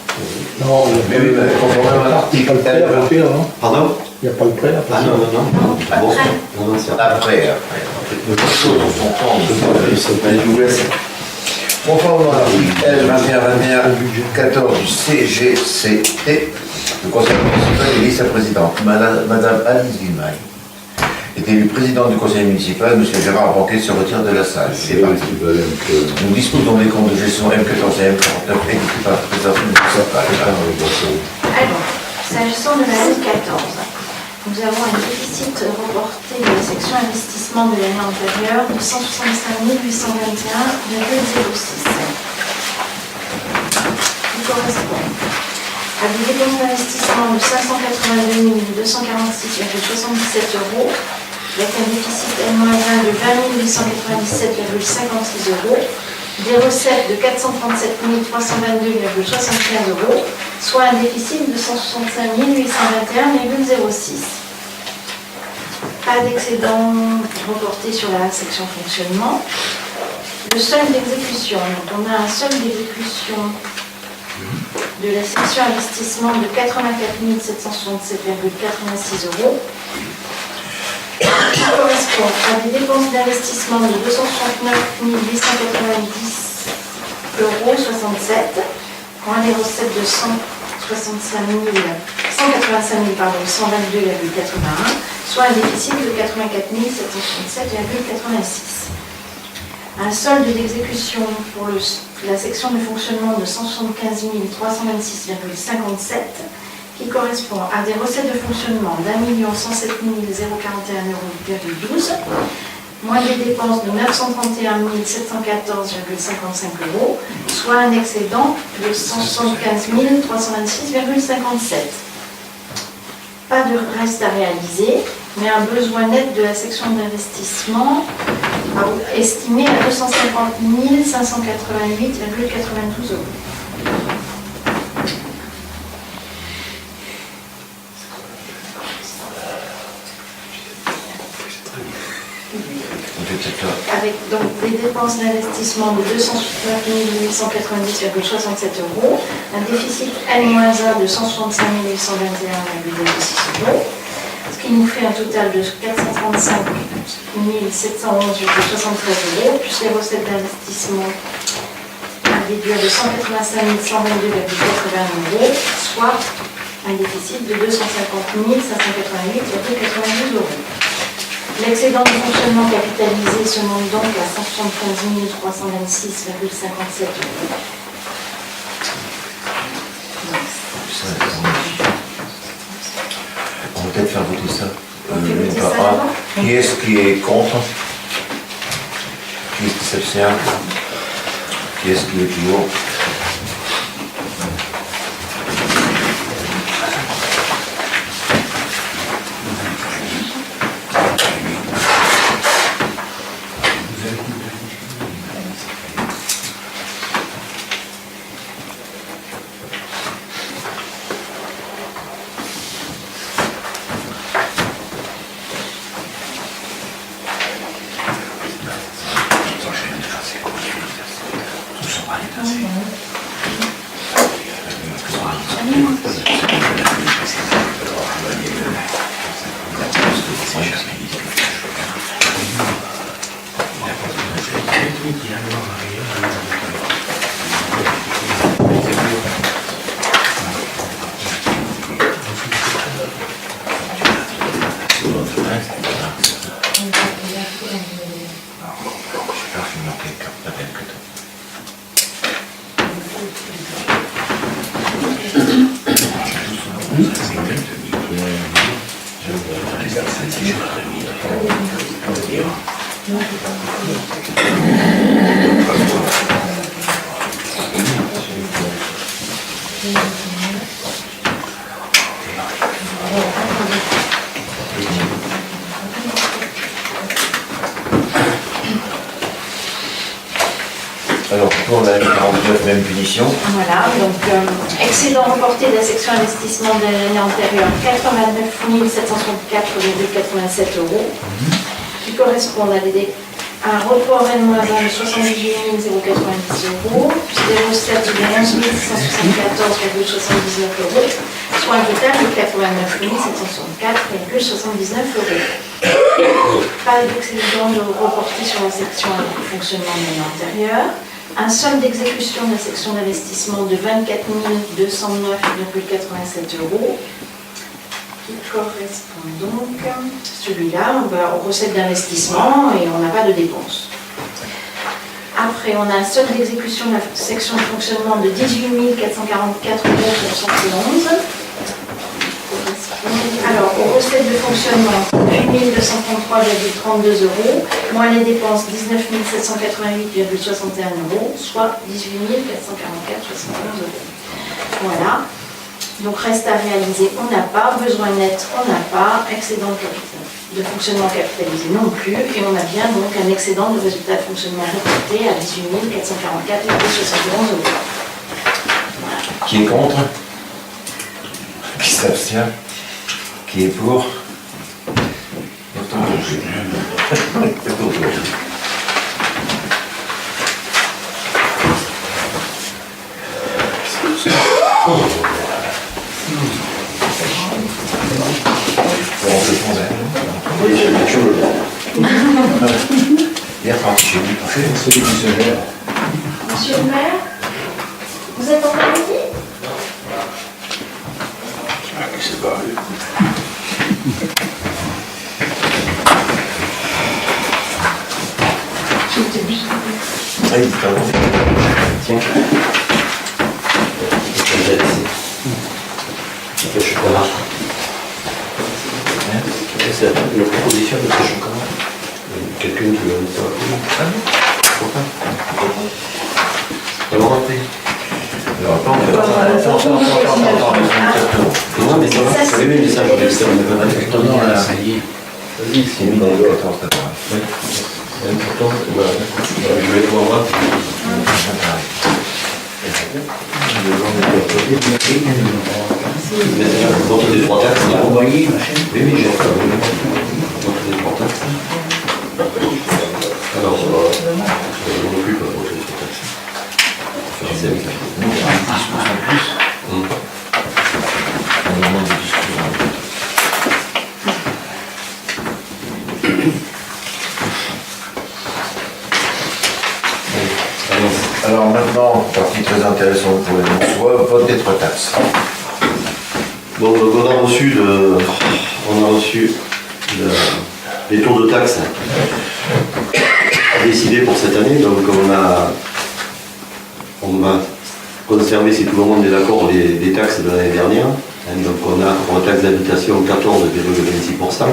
Non, Mais oui, mais conformément à l'article L. Pardon? Il n'y a pas le prêt à Ah non, non, non. Ah bon? Non, non, c'est Après. Nous passons dans son temps, conformément à l'article L 21-21-14 du CGCT, le conseil municipal élit sa présidente, Madame Alice Villemaille. Est élu président du conseil municipal, M. Gérard Banquet se retire de la salle. C'est parti. Nous disposons des comptes de gestion M14 et M49 écrits par la présidence municipale. Alors, s'agissant de l'année 14, nous avons un déficit reporté de la section investissement de l'année antérieure de 165 821,06. Qui correspond à des dépenses d'investissement de 582 246,77 €, avec un déficit N-1 de 20 897,56 €, des recettes de 437 322,75 €, soit un déficit de 165 821,06. Pas d'excédent reporté sur la section fonctionnement. Le seuil d'exécution, donc on a un seuil d'exécution de la section investissement de 84 767,86 €, qui correspond à des dépenses d'investissement de 269 890,67 €, pour des recettes de 185 122,81, soit un déficit de 84 767,86. Un solde d'exécution pour la section de fonctionnement de 175 326,57 qui correspond à des recettes de fonctionnement d'1 107 041,12 €, moins des dépenses de 931 714,55 €, soit un excédent de 175 326,57. Pas de reste à réaliser, mais un besoin net de la section d'investissement estimé à 250 588,92 €. Avec donc des dépenses d'investissement de 269 890,67 €, un déficit N-1 de 165 821,06 €, ce qui nous fait un total de 435 711,73 €, plus les recettes d'investissement à déduire de 185 122,81 €, soit un déficit de 250 588,92 €. L'excédent de fonctionnement capitalisé se monte donc à 175 326,57 €. On va peut-être faire voter ça. On fait voter ça Papa. d'abord. Qui est-ce qui est contre? Qui est-ce qui s'abstient? Qui est-ce qui est pour? Alors, pour la 49, même punition. Voilà, donc excédent reporté de la section investissement de l'année antérieure, 89 764,87 €, qui correspondent à un report N-1 de 78 090 €, plus des recettes de 11 174,79 €, soit un total de 89 764,79 €. Pas d'excédent de reporté sur la section de fonctionnement de l'année antérieure. Un solde d'exécution de la section d'investissement de 24 209,87 €, qui correspond donc, celui-là, aux recettes d'investissement et on n'a pas de dépenses. Après, on a un solde d'exécution de la section de fonctionnement de 18 444,71 €. Alors, aux recettes de fonctionnement, 8 233,32 €, moins les dépenses, 19 788,61 €, soit 18 444,71 €. Voilà. Donc, reste à réaliser, on n'a pas. Besoin net, on n'a pas. Excédent de fonctionnement capitalisé non plus. Et on a bien donc un excédent de résultat de fonctionnement reporté à 18 444,71 €. Voilà. Qui est contre? Qui s'abstient? Qui est pour? Hier, parti chez lui. C'est celui qui se gère. Monsieur le maire, vous êtes en train de dire? C'est pas. J'étais obligée. Oui, pardon. Tiens. Le chocolat. C'est une proposition de ce chocolat. Quelqu'un qui veut ça. Alors, attends, non, mais ça, c'est les messages de l'extérieur. Non, là, ça y est. vas-y, c'est mis dans le 14. Oui. C'est important. Je vais voir là. Votre des trois taxes, là. Envoyé, machin. Oui, oui, j'ai votre des trois taxes. Alors, je m'occupe de votre des trois taxes. Faire ça avec On demande des discussions. Alors maintenant, partie très intéressante pour les Montois, vote des trois taxes. bon, donc on a reçu les taux de taxes décidés pour cette année. Donc on va conserver, si tout le monde est d'accord, les taxes de l'année dernière. Donc on a pour la taxe d'habitation 14,26%,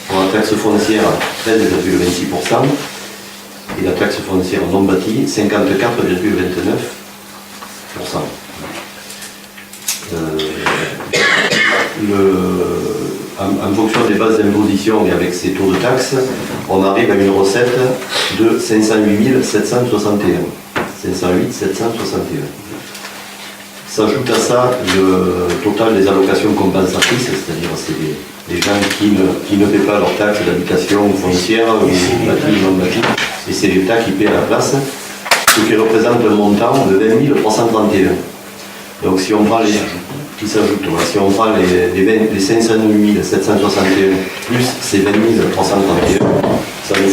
pour la taxe foncière 13,26%, et la taxe foncière non bâtie 54,29%. En fonction des bases d'imposition et avec ces taux de taxes, on arrive à une recette de 508 761. 508 761. S'ajoute à ça le total des allocations compensatrices, c'est-à-dire c'est les gens qui ne paient pas leur taxe d'habitation foncière ou bâtie non bâtie, et c'est l'État qui paie à la place, ce qui représente un montant de 20 331. Donc si on prend les qui s'ajoutent, si on prend les 508 761 plus ces 20 331, ça nous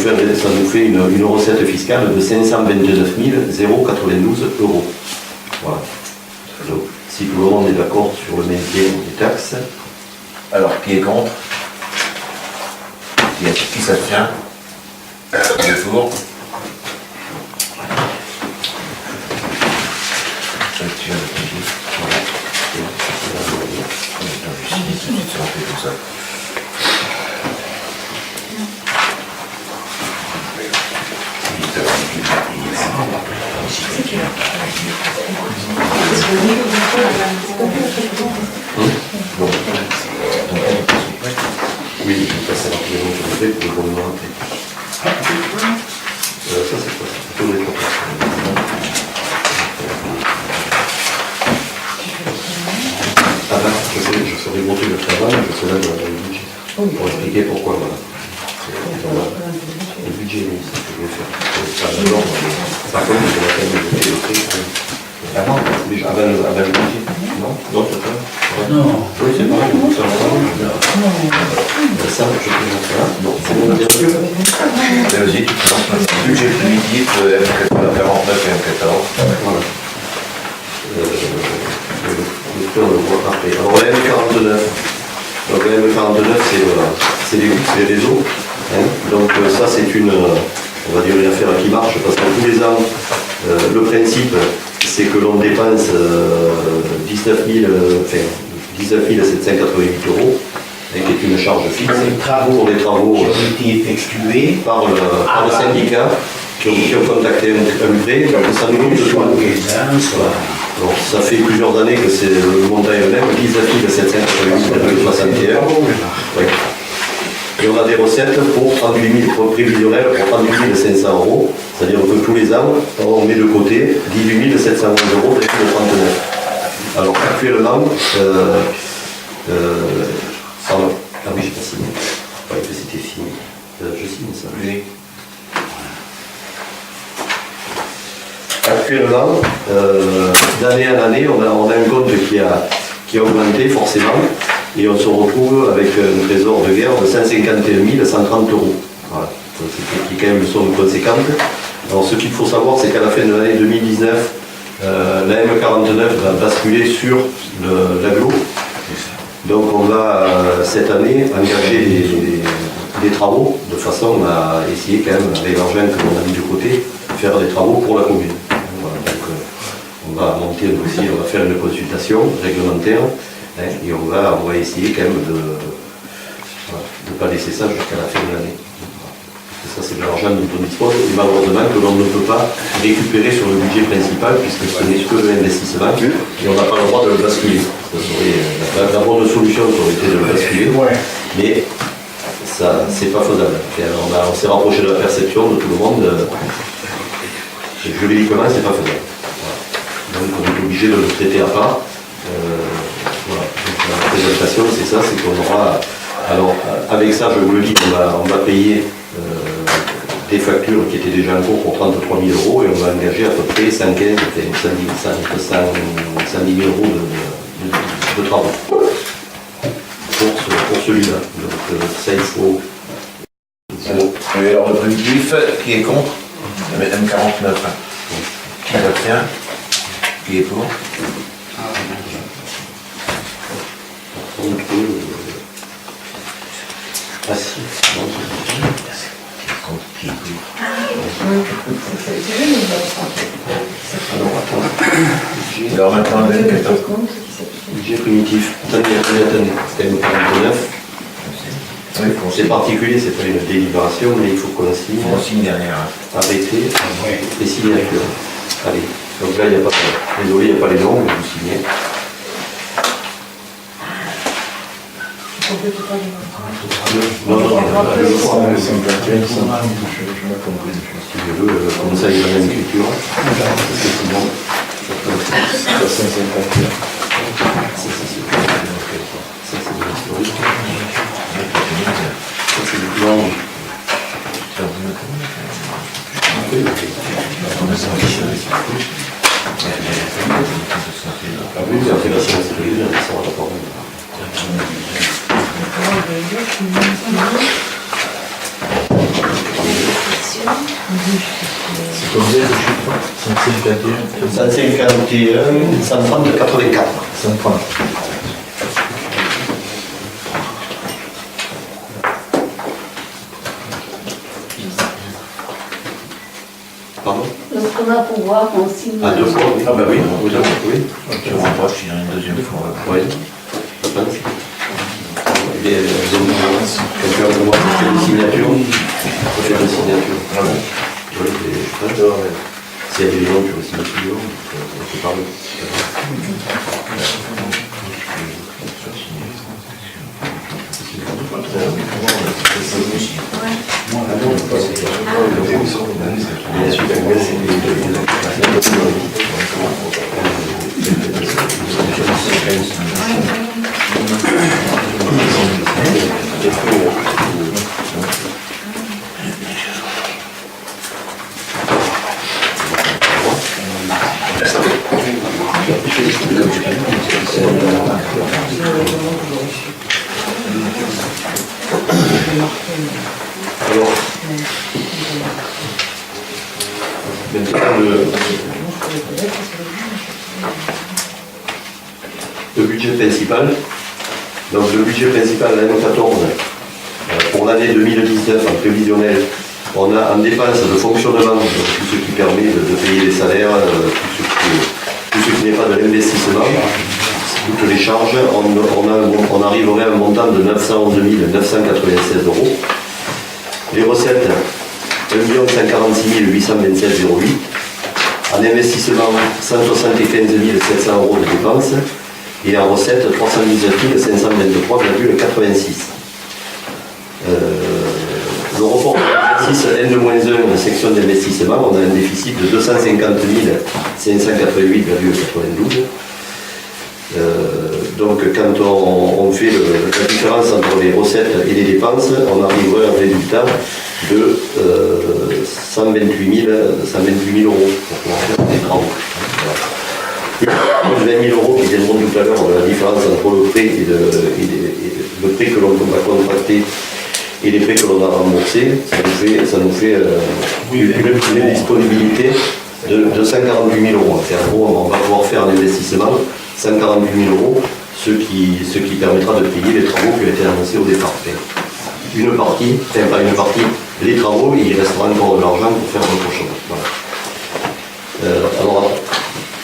fait une recette fiscale de 529 092 €. Voilà. Donc, si tout le monde est d'accord sur le maintien des taxes. Alors, qui est contre? Qui s'abstient? Qui est pour? Oui, je vais passer rapidement sur le fait pour le moment après. Ça c'est quoi? C'est plutôt les je serai monté le travail, je serai là dans le budget. Pour expliquer pourquoi, voilà. Le budget, oui, c'est ce que je vais faire. Par contre, je vais quand même voter le prix. Avant le budget. Non, c'est pas. Non. Oui, c'est pareil. Ça, je peux montrer là. Bon, c'est bon, bien sûr. Vas-y, tu présentes maintenant. Budget primitif, M49 et M14. Voilà. Le voit après. Alors la M49. Donc la M49, c'est les réseaux. Hein. Donc ça, c'est on va dire une affaire qui marche parce que tous les ans, le principe, c'est que l'on dépense 19 788 €, qui est une charge fixe pour les travaux qui ont été effectués par le syndicat qui ont contacté un prêt. Donc ça nous coûte soit soit. donc, ça fait plusieurs années que c'est le montant est le même, 19 761. Oui. Et on a des recettes pour 38 000 prévisionnelles pour 38 500 €, c'est-à-dire que tous les ans, on met de côté 18 711 € et 39. Alors actuellement, pardon, ah oui, j'ai pas signé. Ouais, que c'était fini. Je signe ça. Oui. Actuellement, d'année en année, on a un compte qui a augmenté forcément et on se retrouve avec un trésor de guerre de 151 130 €. Voilà. C'est quand même une somme conséquente. Alors ce qu'il faut savoir, c'est qu'à la fin de l'année 2019, la M49 va basculer sur l'agglo. Donc on va cette année engager des travaux de façon à essayer quand même, avec l'argent que l'on a mis de côté, faire des travaux pour la commune. Voilà, donc, on va monter un dossier, on va faire une consultation réglementaire et on va essayer quand même de ne pas laisser ça jusqu'à la fin de l'année. Ça, c'est de l'argent dont on dispose et malheureusement que l'on ne peut pas récupérer sur le budget principal puisque ce n'est que l'investissement et on n'a pas le droit de le basculer. La bonne solution aurait été de le basculer, mais ça, c'est pas faisable. On s'est rapproché de la perception de tout le monde. Juridiquement, c'est pas faisable. Voilà. Donc on est obligé de le traiter à part. Voilà. Donc, la présentation, c'est ça, c'est qu'on aura. Alors, avec ça, je vous le dis, on va payer des factures qui étaient déjà en cours pour 33 000 euros et on va engager à peu près 110 000 euros de travaux pour celui-là. Donc, ça, il faut. Et alors, le primitif, qui est contre? M49. Qui s'abstient? Qui est pour? Ah si, Alors maintenant, le 24. budget primitif. Attendez, c'est quand même 49. Oui, C'est particulier, c'est pas une délibération, mais il faut qu'on signe. on signe derrière. Arrêter les signatures. Allez, donc là, il n'y a pas de... Désolé, il n'y a pas les noms, mais vous signez. Non, je crois. Si je veux, comme ça, il y a une écriture. Parce que sinon, C'est combien de chiffres? 151, 130, 84. 130. Pardon? Donc on va pouvoir en signer. Ah, 2 fois, oui. Ah, bah oui, oui. Je ne vois pas si une deuxième fois. Oui, je pense. Et quelqu'un veut voir une signature, il faut faire une signature. Ah bon? Oui, je pense. S'il y a des gens qui ont aussi une signature, on peut parler. Bien sûr, alors, maintenant le budget principal. Donc le budget principal, l'année 14, pour l'année 2019 en prévisionnel, on a en dépense de fonctionnement tout ce qui permet de payer les salaires, tout ce qui n'est pas de l'investissement, toutes les charges, on arriverait à un montant de 911 996 euros. Les recettes, 1 146 827,08. En investissement, 175 700 euros de dépenses. Et en recettes, 319 523,86. Le report de l'exercice N-1, section d'investissement, on a un déficit de 250 588,92. Donc quand on fait la différence entre les recettes et les dépenses, on arriverait à un résultat de 128 000 euros pour pouvoir faire des travaux. Plus 20 000 euros qui viendront tout à l'heure de la différence entre le prêt et le prêt que l'on va contracter et les prêts que l'on a remboursés, ça nous fait une disponibilité de 148 000 euros. En gros, on va pouvoir faire un investissement 148 000 euros, ce qui permettra de payer les travaux qui ont été annoncés au départ. Une partie, enfin pas une partie, les travaux, il restera encore de l'argent pour faire autre chose. Voilà. Alors,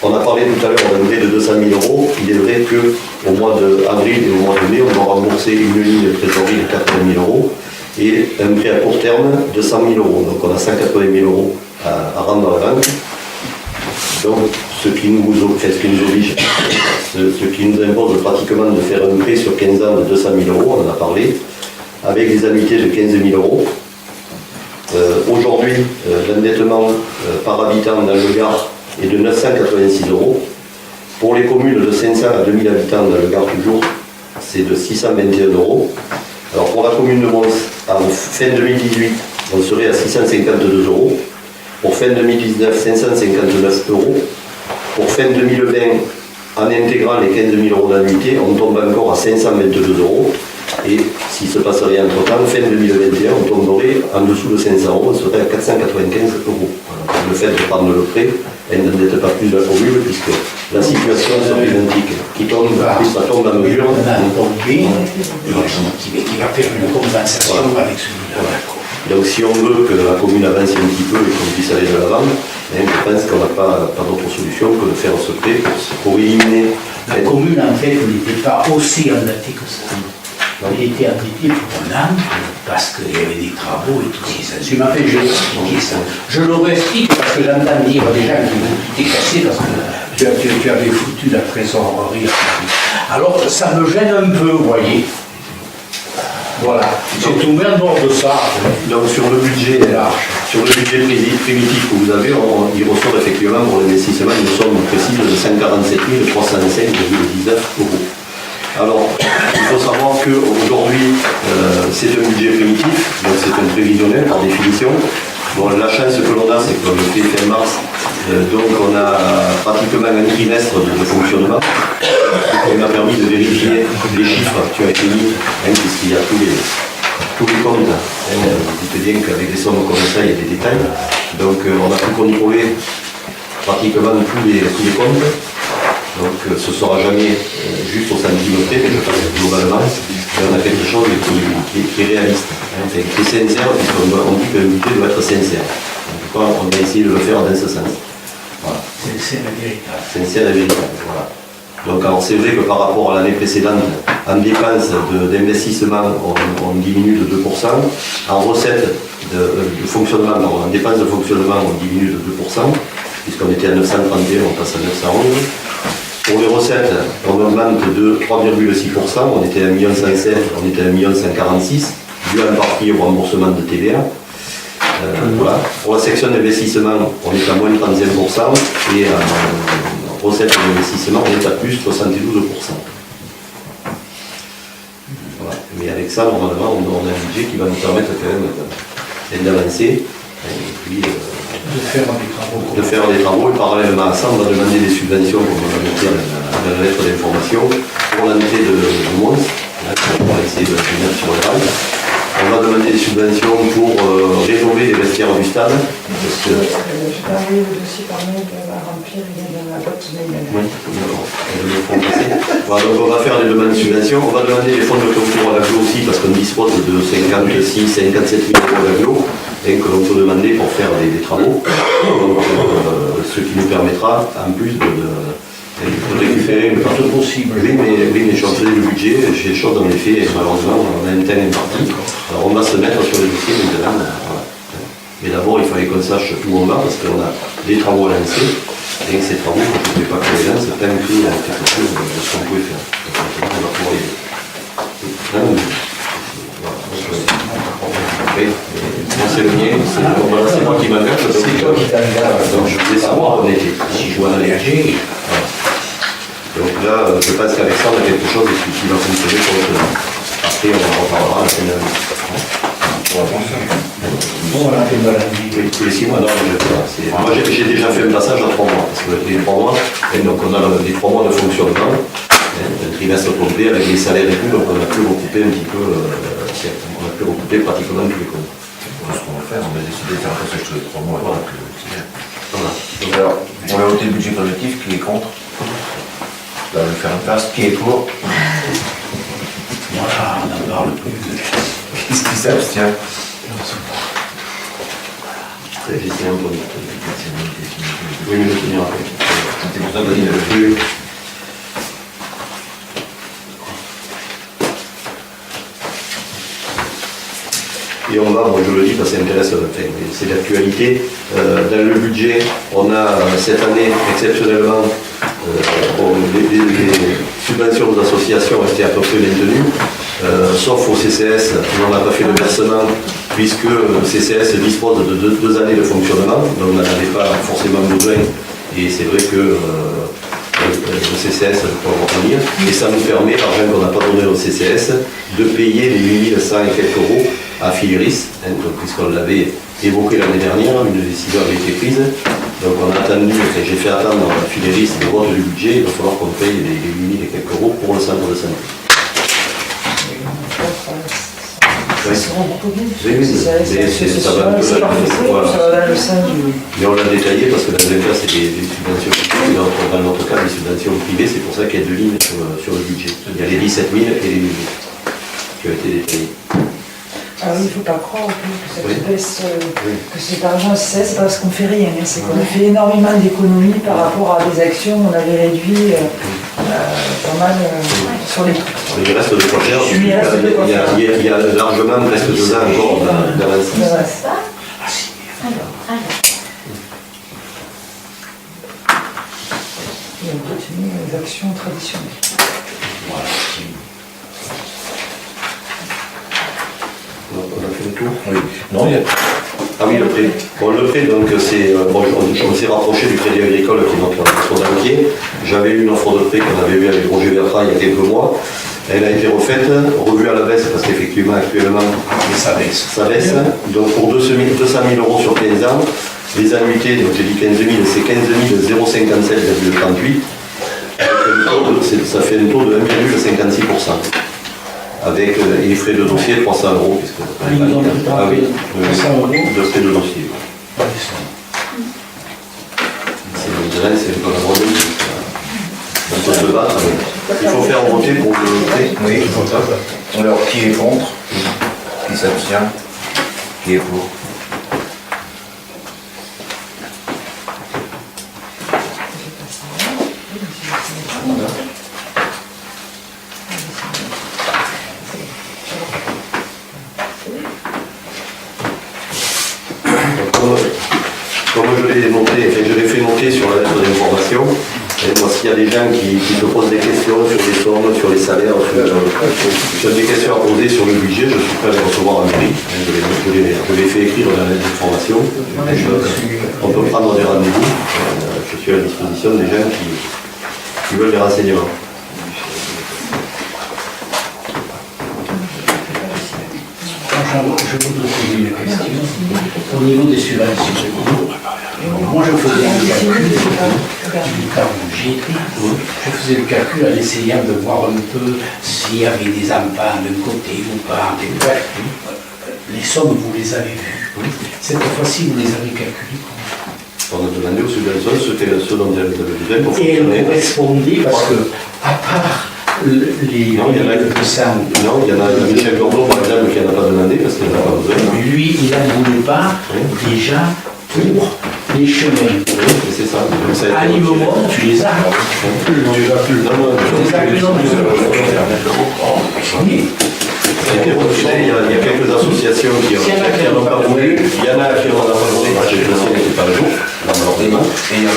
on a parlé tout à l'heure d'un prêt de 200 000 €. Il est vrai qu'au mois d'avril et au mois de mai, on doit rembourser une ligne de trésorerie de 80 000 € et un prêt à court terme de 100 000 €. Donc on a 180 000 € à rendre dans la banque. Donc ce qui nous oblige, ce qui nous impose pratiquement de faire un prêt sur 15 ans de 200 000 €, on en a parlé, avec des annuités de 15 000 €. Aujourd'hui, l'endettement par habitant dans le Gard est de 986 €. Pour les communes de 500 à 2000 habitants dans le Gard toujours, c'est de 621 €. Alors pour la commune de Mons, en fin 2018, on serait à 652 €. Pour fin 2019, 559 €. Pour fin 2020, en intégrant les 15 000 € d'annuité, on tombe encore à 522 €. Et s'il ne se passe rien entre-temps, fin 2021, on tomberait en dessous de 500 €, on serait à 495 €. Voilà. Le fait de prendre le prêt, elle n'endette pas plus la commune, puisque la situation est identique. Qui tombe, plus ça tombe à mesure. On a un pompier qui va faire une compensation avec celui-là. Voilà. Donc si on veut que la commune avance un petit peu et qu'on puisse aller de l'avant, je pense qu'on n'a pas d'autre solution que de faire ce prêt pour éliminer. La commune, en fait, n'était pas aussi endettée que ça. Elle était endettée pour un an parce qu'il y avait des travaux et tout ça. Je m'appelle, je vais expliquer ça. Je leur explique parce que j'entends dire des gens qui étaient cassés parce que tu avais foutu la trésorerie. Alors ça me gêne un peu, vous voyez. Voilà, c'est tout même bord de ça. Donc sur le budget primitif que vous avez, il ressort effectivement pour l'investissement une somme précise de 147 305,19 €. Alors, il faut savoir qu'aujourd'hui, c'est un budget primitif, donc c'est un prévisionnel par définition. Bon, la chance que l'on a, c'est que le fait fin mars, donc on a pratiquement un trimestre de fonctionnement. On a permis de vérifier les chiffres qui ont été mis, puisqu'il y a tous les comptes. Vous dites bien qu'avec des sommes comme ça, il y a des détails. Donc on a pu contrôler pratiquement tous les comptes. Donc ce ne sera jamais juste au centime près, mais je pense que globalement, on a quelque chose qui est réaliste, qui est sincère, puisqu'on dit que le budget doit être sincère. Donc, on va essayer de le faire dans ce sens. Voilà. Sincère et véritable. Sincère et véritable, voilà. Donc alors c'est vrai que par rapport à l'année précédente, en dépenses d'investissement, on diminue de 2%. En recettes de fonctionnement, en dépenses de fonctionnement, on diminue de 2%, puisqu'on était à 931, on passe à 911. Pour les recettes, on augmente de 3,6%, on était à 1,107 million, on était à 1,146 million, dû en partie au remboursement de TVA. Voilà. Pour la section d'investissement, on est à moins 35%, et en recettes d'investissement, on est à plus 72%. Voilà. Mais avec ça, normalement, on a un budget qui va nous permettre quand même d'avancer. Et puis, de faire des travaux, et parallèlement à ça, on va demander des subventions, comme on l'a noté dans la lettre d'information, pour l'entrée de Mons. On va essayer de le mettre sur le rail. On va demander des subventions pour rénover les vestiaires du stade. Je vais envoyer le dossier par mail à remplir, il est dans la boîte mail. Oui, d'accord. Voilà, donc on va faire des demandes de subventions. On va demander les fonds de concours à l'aglo aussi, parce qu'on dispose de 57 000 € à l'aglo, et que l'on peut demander pour faire des travaux. Donc, ce qui nous permettra, en plus, de récupérer le partout possible. Oui, mais je faisais le budget, j'ai les choses dans les faits, et malheureusement, on a un temps imparti. Alors on va se mettre sur les dossiers maintenant. Voilà. Mais d'abord, il fallait qu'on sache où on va, parce qu'on a des travaux à lancer, et ces travaux, je ne pouvais pas que les lances, tant qu'il y a quelque chose de ce qu'on pouvait faire. Donc, on va pouvoir y aller. C'est le mien, c'est moi qui m'engage. C'est toi qui t'engage. Donc je voulais savoir où on était. Si je vois l'allergie. Donc là, je pense qu'avec ça, on a quelque chose qui va fonctionner pour le temps. Après, on en reparlera à la fin de l'année. Bon, on a fait de l'année. Oui, tous les 6 mois, non, moi j'ai déjà fait un passage à 3 mois. Parce que les 3 mois, et donc on a les 3 mois de fonctionnement, un trimestre complet avec les salaires et tout, donc on a pu recouper un petit peu, on a pu recouper pratiquement tous les comptes. Voilà ce qu'on va faire, on a décidé de faire un passage tous les 3 mois. Voilà. Voilà. Donc alors, on a voté le budget productif, qui est contre? Là, je vais faire une passe, qui est pour? Voilà, on n'en parle plus. Qu'est-ce qui s'abstient? J'ai un bon. Oui, mais le tenir après. C'est pour ça qu'on dit le Oui. Et on va, bon, je le dis parce que ça intéresse, enfin, c'est d'actualité. Dans le budget, on a cette année exceptionnellement bon, les subventions aux associations étaient à peu près maintenues, sauf au CCS, on n'a pas fait le versement puisque le CCS dispose de deux années de fonctionnement, donc on n'en avait pas forcément besoin. Et c'est vrai que le CCS peut revenir. Et ça nous permet, l'argent qu'on n'a pas donné au CCS, de payer les 8100 et quelques euros à Filiris, hein, puisqu'on l'avait évoqué l'année dernière, une décision avait été prise. Donc on a attendu, j'ai fait attendre à Filiris le vote du budget, il va falloir qu'on paye les 8000 et quelques euros pour le centre de santé. Oui. Ça va un peu dans le sein du... Mais on l'a détaillé parce que dans un cas c'est des subventions privées, dans notre cas des subventions privées, c'est pour ça qu'il y a deux lignes sur le budget. Il y a les 17 000 et les 8 000 qui ont été détaillés. Alors il ne faut pas croire que cette baisse, que cet argent, c'est parce qu'on ne fait rien, hein. C'est qu'on a fait énormément d'économies par rapport à des actions, on avait réduit pas mal sur les trucs. Il reste de quoi faire, il y a largement presque 2 ans encore d'avance. Et on continue les actions traditionnelles. On a fait le tour. Oui. Non, il y a... Ah oui, le prêt. Bon, le prêt, donc, c'est. Bon, je me suis rapproché du Crédit Agricole qui est notre banquier. J'avais eu une offre de prêt qu'on avait eue avec Roger Bertrand il y a quelques mois. Elle a été refaite, revue à la baisse parce qu'effectivement, actuellement, ça baisse. Donc, pour 200 000 euros sur 15 ans, les annuités, donc j'ai dit 15 000, c'est 15 057,38. Ça fait un taux de 1,56%. Avec les frais de dossier, 300 euros. De frais de dossier. C'est un peu la bonne. On peut se battre. Il faut faire voter pour le prêt. Oui, alors qui est contre? Qui s'abstient? Qui est pour? Comme je l'ai noté, je l'ai fait noter sur la lettre d'information. Moi, s'il y a des gens qui me posent des questions sur les sommes, sur les salaires, sur des questions à poser sur le budget, je suis prêt à les recevoir en mairie. Je l'ai fait écrire dans la lettre d'information. On peut prendre des rendez-vous. Je suis à la disposition des gens qui veulent des renseignements. Je voudrais poser une question. Au niveau des subventions, moi je faisais le calcul du cas où j'y étais. Je faisais le calcul en essayant de voir un peu s'il y avait des enfants d'un côté ou pas. Les sommes, vous les avez vues. Cette fois-ci, vous les avez calculées comment? On a demandé aux subventions ce dont elles avaient besoin pour fonctionner. Et elles correspondaient parce que, à part les non, il y en a que ça. Non, il y en a Michel Gordeau, par exemple, qui n'en a pas demandé parce qu'il n'en a pas besoin. Lui, il n'en voulait pas déjà pour les chemins. Oui, c'est ça. À niveau monde, tu les as. Tu les as plus. Non, tu les as plus. Oui. Il y a quelques associations qui n'ont pas voulu. Il y en a qui n'ont pas voulu. J'ai le dossier n'était pas le jour. Et il y a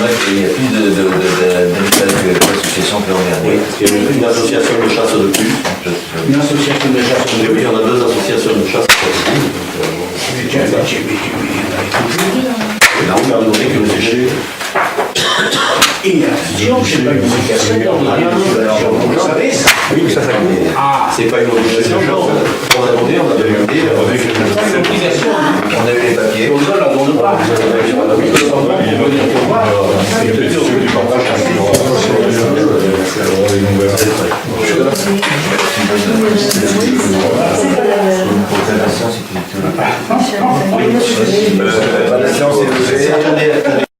plus d'associations que l'an dernier. Oui, parce qu'il y a une association de chasse de plus. Une association de chasse de plus. Oui, il y en a 2 associations de chasse de plus. Là, on m'a donné que le sujet. Et attention, c'est pas une obligation. Vous savez ça? Oui, ça coûte. C'est pas une obligation. On a demandé, on a demandé. C'est une obligation. On a eu les papiers. On ne la donne pas. C'est